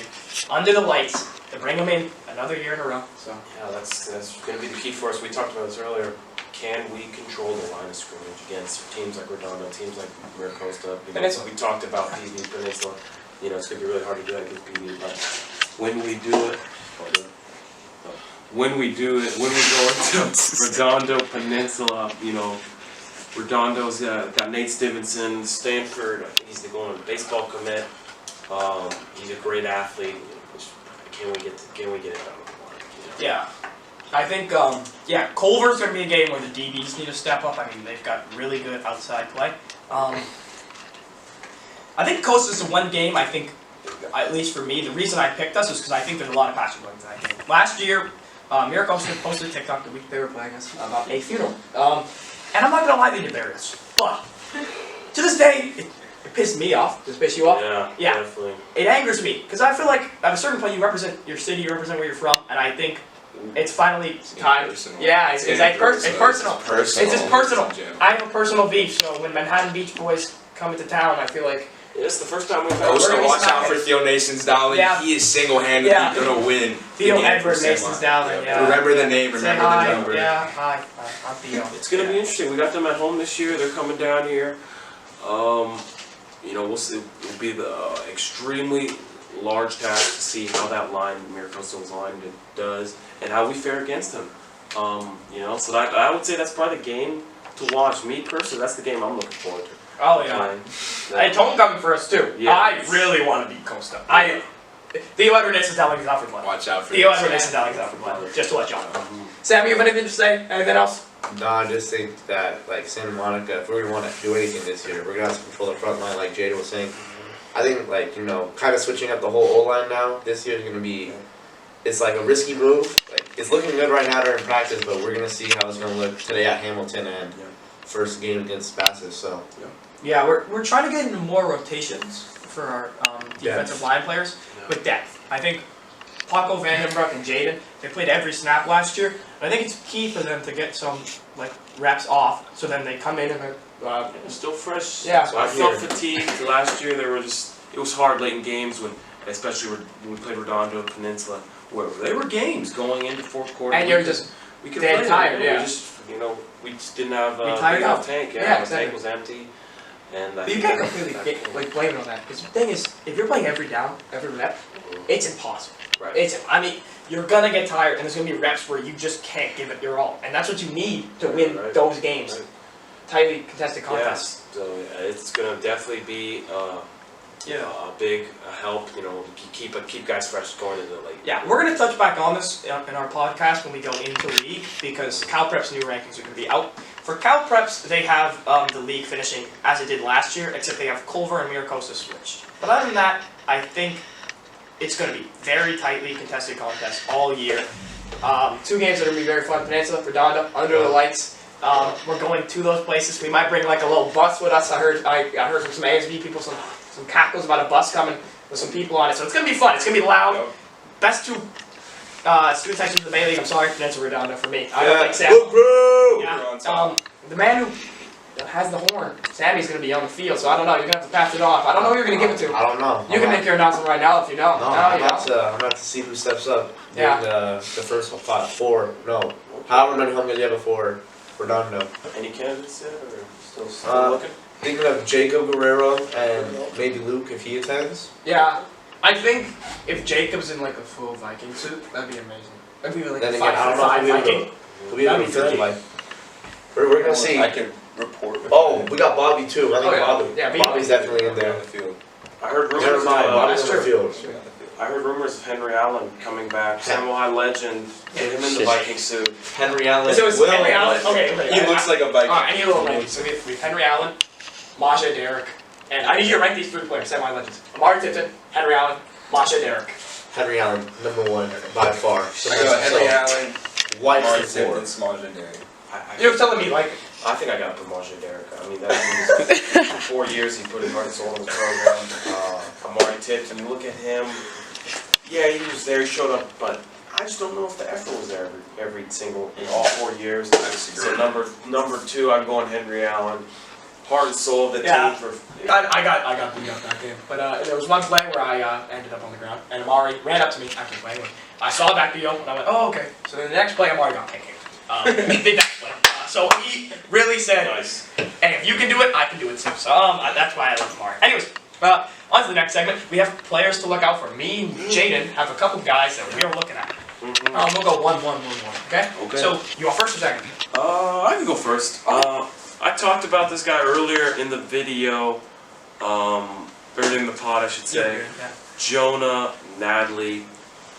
under the lights, to bring them in another year in a row. So Yeah, that's going to be the key for us. We talked about this earlier. Can we control the line of scrimmage against teams like Redondo, teams like Miracosta? Peninsula. We talked about PV Peninsula. It's going to be really hard to do that against PV. But when we do it, when we go into Redondo Peninsula, Redondo's got Nate Stevenson, Stanford. I think he's going to baseball commit. He's a great athlete. Can we get it done? Yeah. I think, Culver's going to be a game where the DBs need to step up. I mean, they've got really good outside play. I think Coast is the one game, I think, at least for me, the reason I picked us is because I think there's a lot of passion going into that game. Last year, Miracles posted a TikTok the week they were playing us about a funeral. And I'm not going to lie, they did bury us. But, to this day, it pissed me off. Does it piss you off? Yeah, definitely. It angers me, because I feel like at a certain point you represent your city, you represent where you're from, and I think it's finally time. Yeah, it's personal. It's just personal. I have a personal beef, so when Manhattan Beach boys come into town, I feel like it's the first time we've had. Also, watch out for Theo Dowling. Yeah. He is single-handedly gonna win. Theo Edward Dowling. Yeah. Remember the name. Remember the number. Yeah, hi. I'm Theo. It's gonna be interesting. We got them at home this year. They're coming down here. We'll see. It'll be the extremely large task to see how that line, Miracosto's line, does, and how we fare against him. So I would say that's probably the game to watch. Me personally, that's the game I'm looking forward to. Oh yeah. Hey, homecoming for us too. Yeah. I really want to beat Costa. Theo Edward Dowling is out for blood. Watch out for Theo Edward Dowling is out for blood. Just to let y'all know. Sam, you have anything to say? Anything else? No, I just think that, like, Santa Monica, if we really want to do anything this year, we're going to have to control the front line, like Jayden was saying. I think, like, kind of switching up the whole O-line now this year is going to be, it's like a risky move. Like, it's looking good right now during practice, but we're going to see how it's going to look today at Hamilton and first game against Bassis, so. Yeah, we're trying to get into more rotations for our defensive line players with depth. I think Paco Vandenbroek and Jayden, they played every snap last year. And I think it's key for them to get some reps off, so then they come in and they're still fresh. Yeah. So I felt fatigued last year. It was hard late in games especially when we played Redondo Peninsula, where they were games going into fourth quarter. And you're just we could dead play tired. them. Yeah. We just didn't have tired enough out. tank. Yeah, the exactly. tank was empty. And But you can't completely blame it on that. Because the thing is, if you're playing every down, every rep, it's impossible. Right. You're gonna get tired, and there's gonna be reps where you just can't give it your all, and that's what you need to win those games. Right. Tightly contested contests. Yeah. So it's gonna definitely be a big help. Keep guys fresh going into the late. Yeah, we're gonna touch back on this in our podcast when we go into league, because Cal Prep's new rankings are gonna be out. For Cal Preps, they have the league finishing as it did last year, except they have Culver and Miracosta switched. But other than that, I think it's going to be very tightly contested contests all year. 2 games that are going to be very fun. Peninsula, Redondo, under the lights. We're going to those places. We might bring a little bus with us. I heard from some ASB people some cackles about a bus coming with some people on it. So it's going to be fun. It's going to be loud. Best 2 student sections of the Bay League. I'm sorry, Peninsula Redondo for me. I don't think Sam. Yeah. The man who has the horn, Sammy's going to be on the field, so I don't know. You're going to have to pass it off. I don't know who you're going to give it to. I don't know. You can make your announcement right now if you know. No, I'm about to see who steps up during the first 4. No, however many home games you have before Redondo. Any candidates yet, or still looking? Thinking of Jacob Guerrero and maybe Luke if he attends. Yeah, I think if Jacob's in a full Viking suit, that'd be amazing. That'd be like Then a again, I don't know if Viking. We'll be able to feel like. We're gonna see. I can report. Oh, we got Bobby too. I think Bobby's definitely in there. I heard rumors. Never mind, Bobby's on the field. I heard rumors of Henry Allen coming back. Samurai legend. Get him in the Viking suit. Henry Allen. So it's Henry Allen. Okay. He looks like a Viking. Alright, I need a little ranking. So we have Henry Allen, Masha Derrick, and I need you to rank these 3 players, semi legends. Amari Tipton, Henry Allen, Masha Derrick. Henry Allen, #1 by far. I got Henry Allen, White Amari for 4. Tipton, Small Legendary. You're telling me I think I got to put Marshall Derrick. I mean, for 4 years he put his heart and soul in the program. Amari Tipton, you look at him. Yeah, he was there. He showed up, but I just don't know if the effort was there every single in all 4 years. So number 2, I'm going Henry Allen. Heart and soul of the team. I got beat up that game, but there was one play where I ended up on the ground, and Amari ran up to me after playing with. I saw that video, and I went, oh okay. So then the next play, Amari got kicked. The next play. So he really said, Nice. Hey, if you can do it, I can do it too. So that's why I love Amari. Anyways, on to the next segment. We have players to look out for. Me and Jayden have a couple guys that we are looking at. We'll go 1-1-1-1. Okay. Okay. So you want first or second? I can go first. I talked about this guy earlier in the video, earlier in the pod, I should say. Yeah. Jonah Nadley,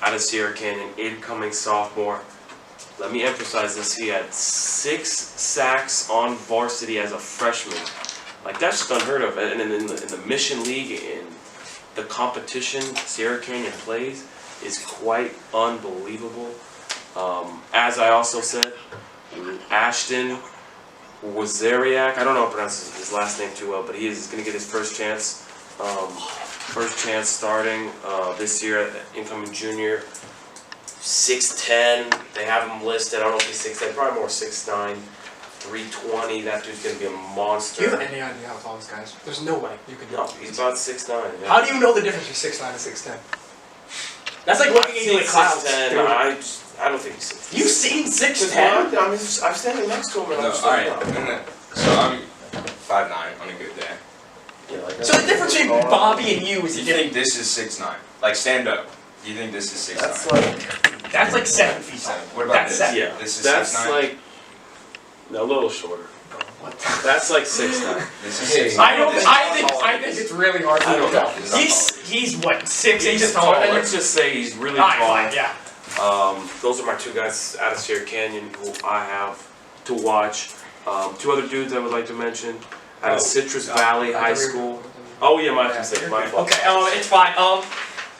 out of Sierra Canyon, incoming sophomore. Let me emphasize this: he had 6 sacks on varsity as a freshman. Like, that's just unheard of. And in the Mission League, in the competition Sierra Canyon plays, is quite unbelievable. As I also said, Ashton Wazariak, I don't know how to pronounce his last name too well, but he is going to get his first chance starting this year, incoming junior. 6'10", they have him listed. I don't know if he's 6'10", probably more 6'9", 320. That dude's going to be a monster. Do you have any idea how tall this guy is? There's no way you could No, know. he's about 6'9". Yeah. How do you know the difference between 6'9" and 6'10"? That's like looking into the clouds. 6'10", dude. I don't think he's 6'10". You've seen 6'10"? I'm standing next to him and No, I'm just alright. like, So I'm 5'9" on a good day. yeah, like So the difference between Bobby and you is Do you you think think this is 6'9"? Like, stand up. Do you think this is 6'9"? that's like 7 feet tall. What about That's this? seven. yeah, This is that's 6'9"? like a little shorter. What? That's like 6'9". This is 6'9". I think it's really hard I to don't know. know. He's what, 6 He's inches tall. taller than you? Let's just say he's really Alright, tall. fine, yeah. Those are my 2 guys out of Sierra Canyon who I have to watch. 2 other dudes I would like to mention out of Citrus Valley High School. Oh yeah, my mistake. My fault. Okay, it's fine.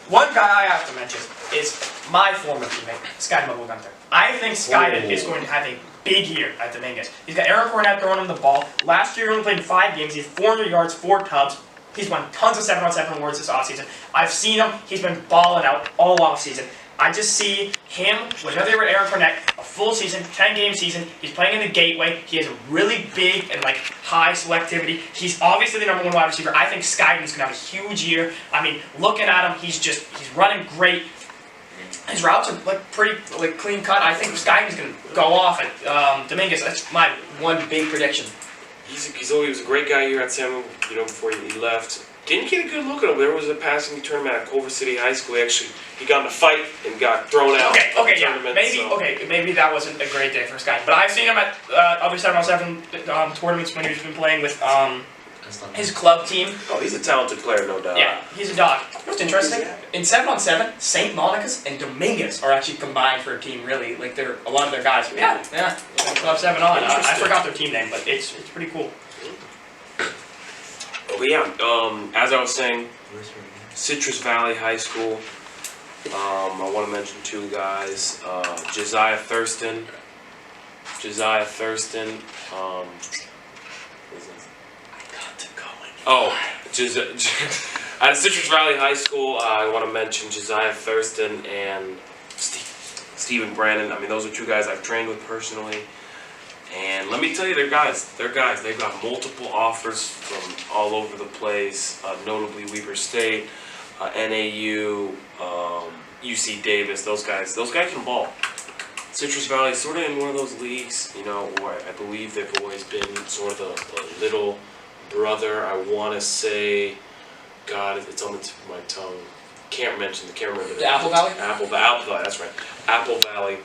One guy I have to mention is my former teammate, Skyden Gunter. I think Skyden is going to have a big year at Dominguez. He's got Aaron Cornett throwing him the ball. Last year he only played 5 games. He had 400 yards, 4 tubs. He's won tons of 7-on-7 awards this offseason. I've seen him. He's been balling out all offseason. I just see him, whenever they were at Aaron Cornett, a full season, 10-game season. He's playing in the Gateway. He has a really big and high selectivity. He's obviously the #1 wide receiver. I think Skyden's gonna have a huge year. I mean, looking at him, he's running great. His routes are pretty clean cut. I think Skyden's gonna go off at Dominguez. That's my one big prediction. He was a great guy here at Samo, before he left. Didn't get a good look at him. There was a passing tournament at Culver City High School. He got in a fight and got thrown out. Okay, yeah. Maybe that wasn't a great day for Skyden. But I've seen him at other 7-on-7 tournaments when he's been playing with his club team. Oh, he's a talented player, no doubt. Yeah, he's a dog. What's interesting, in 7-on-7, St. Monica's and Dominguez are actually combined for a team, really. They're a lot of their guys. Yeah. Club 7-on. I forgot their team name, but it's pretty cool. But yeah, as I was saying, Citrus Valley High School. I want to mention 2 guys. Josiah Thurston. Out of Citrus Valley High School, I want to mention Josiah Thurston and Stephen Brandon. I mean, those are 2 guys I've trained with personally. And let me tell you, they're guys. They've got multiple offers from all over the place, notably Weber State, NAU, UC Davis. Those guys can ball. Citrus Valley is sort of in one of those leagues, where I believe they've always been sort of the little brother. I want to say, God, it's on the tip of my tongue. Can't remember The Apple Valley? Apple Valley, that's right. Apple Valley.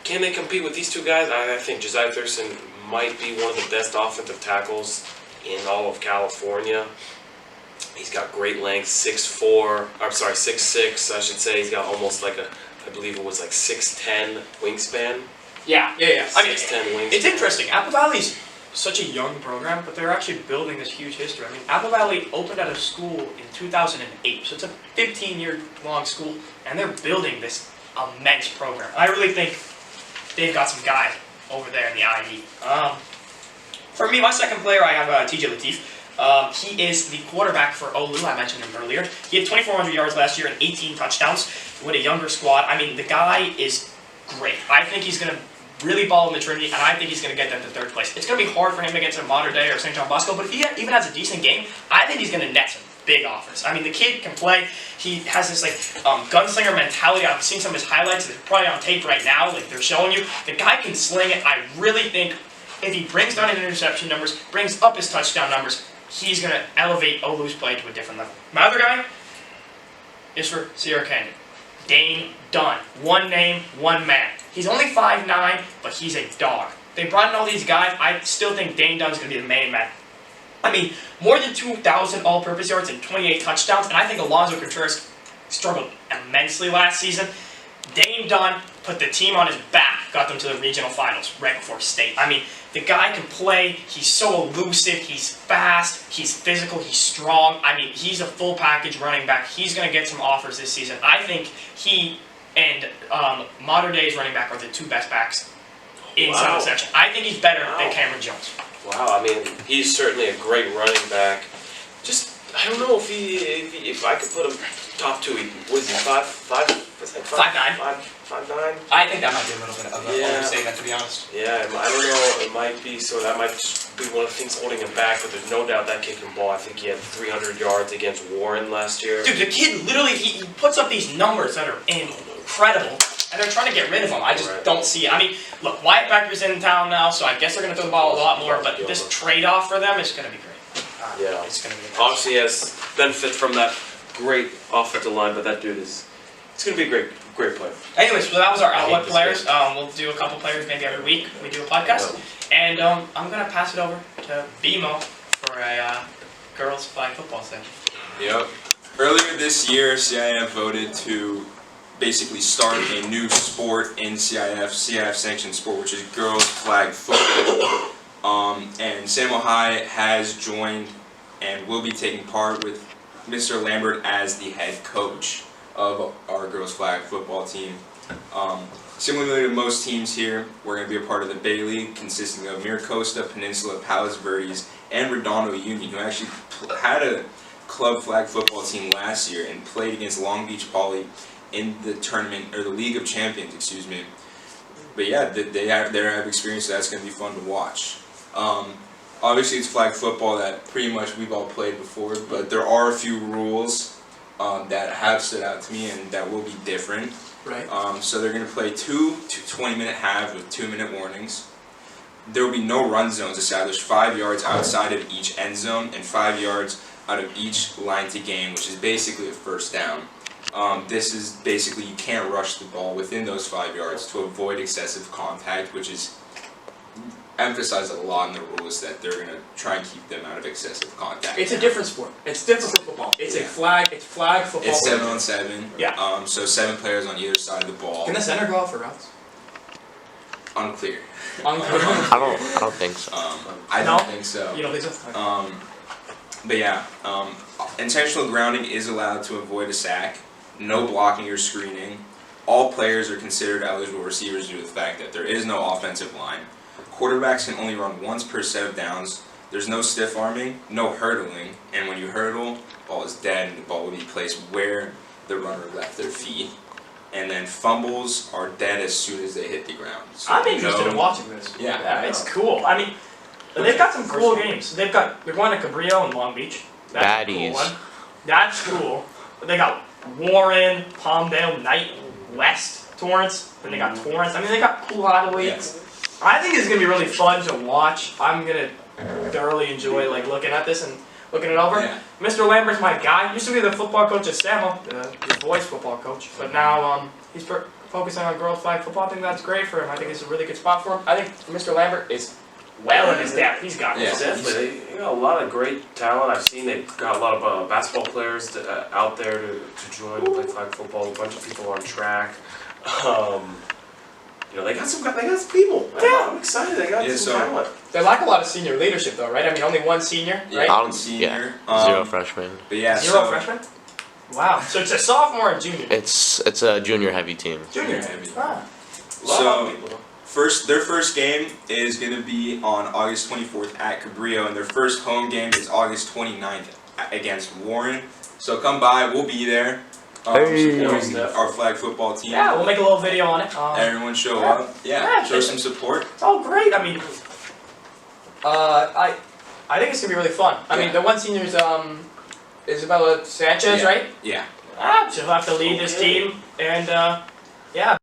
Can they compete with these 2 guys? I think Josiah Thurston might be one of the best offensive tackles in all of California. He's got great length, 6'6", I should say. He's got almost I believe it was 6'10" wingspan. Yeah. I mean, 6'10" wingspan. it's interesting. Apple Valley's such a young program, but they're actually building this huge history. I mean, Apple Valley opened at a school in 2008, so it's a 15-year-long school, and they're building this immense program. I really think they've got some guys over there in the IE. For me, my second player, I have TJ Lateef. He is the quarterback for Olu. I mentioned him earlier. He had 2,400 yards last year and 18 touchdowns with a younger squad. I mean, the guy is great. I think he's going to really ball in the Trinity, and I think he's going to get them to 3rd place. It's going to be hard for him against a Modern Day or St. John Bosco, but if he even has a decent game, I think he's going to net some big offers. I mean, the kid can play. He has this gunslinger mentality. I've seen some of his highlights. They're probably on tape right now. They're showing you. The guy can sling it. I really think if he brings down his interception numbers, brings up his touchdown numbers, he's going to elevate Olu's play to a different level. My other guy is for Sierra Canyon. Dane Dunn. One name, one man. He's only 5'9", but he's a dog. they brought in all these guys. I still think Dane Dunn's going to be the main man. I mean, more than 2,000 all-purpose yards and 28 touchdowns, and I think Alonzo Contreras struggled immensely last season. Dane Dunn put the team on his back, got them to the regional finals right before state. I mean, the guy can play, he's so elusive, he's fast, he's physical, he's strong. I mean, he's a full package running back. He's going to get some offers this season. I think he and Modern Day's running back are the two best backs inside the section. I think he's better than Cameron Jones. Wow, I mean, he's certainly a great running back. Just, I don't know if I could put him top two. What is he, 5'9"? 5'9"? I think that might be a little bit of an overstatement, to be honest. Yeah, I don't know, it might be, so that might just be one of the things holding him back, but there's no doubt that kicking ball, I think he had 300 yards against Warren last year. Dude, the kid literally, he puts up these numbers that are incredible, and they're trying to get rid of him. I just don't see it. I mean, look, Wyatt Becker's in town now, so I guess they're going to throw the ball a lot more, but this trade-off for them is going to be great. Yeah. It's going to be amazing. Obviously he has benefits from that great offensive line, but that dude is, it's going to be a great player. Anyways, so that was our outlook players. We'll do a couple players maybe every week. We do a podcast. And I'm going to pass it over to BMO for a girls flag football section. Yep. Earlier this year, CIF voted to basically start a new sport in CIF sanctioned sport, which is girls flag football. And Samo High has joined and will be taking part with Mr. Lambert as the head coach of our girls flag football team. Similarly to most teams here, we're going to be a part of the Bay League, consisting of Miracosta, Peninsula, Palos Verdes, and Redondo Union, who actually had a club flag football team last year and played against Long Beach Poly in the tournament, or the League of Champions, excuse me. But yeah, they have experience, so that's going to be fun to watch. Obviously, it's flag football that pretty much we've all played before, but there are a few rules that have stood out to me and that will be different. Right. So they're going to play two 20-minute halves with 2-minute warnings. There will be no run zones established 5 yards outside of each end zone and 5 yards out of each line to gain, which is basically a first down. This is basically you can't rush the ball within those 5 yards to avoid excessive contact, which is emphasized a lot in the rules that they're going to try and keep them out of excessive contact. It's a different sport. It's different from football. It's flag football. It's 7-on-7. Yeah. So 7 players on either side of the ball. Can the center go out for routes? Unclear. I don't think so. I don't think so. You don't think so? But yeah, intentional grounding is allowed to avoid a sack. No blocking or screening. All players are considered eligible receivers due to the fact that there is no offensive line. Quarterbacks can only run once per set of downs. There's no stiff arming, no hurdling, and when you hurdle, the ball is dead and the ball will be placed where the runner left their feet. And then fumbles are dead as soon as they hit the ground. So I'm interested in watching this. Yeah. It's cool. I mean, they've got some cool games. They're going to Cabrillo and Long Beach. That's a cool one. That's cool. But they got Warren, Palmdale, Knight, West, Torrance. Then they got Torrance. I mean, they got cool athletes. I think it's gonna be really fun to watch. I'm gonna thoroughly enjoy looking at this and looking it over. Yeah. Mr. Lambert's my guy. He used to be the football coach at Samo, the boys football coach, but now he's focusing on girls flag football. I think that's great for him. I think it's a really good spot for him. I think Mr. Lambert is well in his depth. He's got this. Definitely. They got a lot of great talent. I've seen they've got a lot of basketball players out there to join and play flag football. A bunch of people on track. They got some people. Yeah. I'm excited. They got some talent. They lack a lot of senior leadership, though, right? I mean, only one senior, right? Senior. 0 freshmen. But yeah, Zero freshmen? Wow. So it's a sophomore and junior. It's a junior heavy team. Junior heavy. Ah. So their first game is going to be on August 24th at Cabrillo, and their first home game is August 29th against Warren. So come by, we'll be there. Supporting our flag football team. Yeah, we'll make a little video on it. Everyone show up. Show some support. It's all great. I mean, I think it's gonna be really fun. I mean, the one senior's Isabella Sanchez, right? Yeah. She'll have to lead this team, and yeah.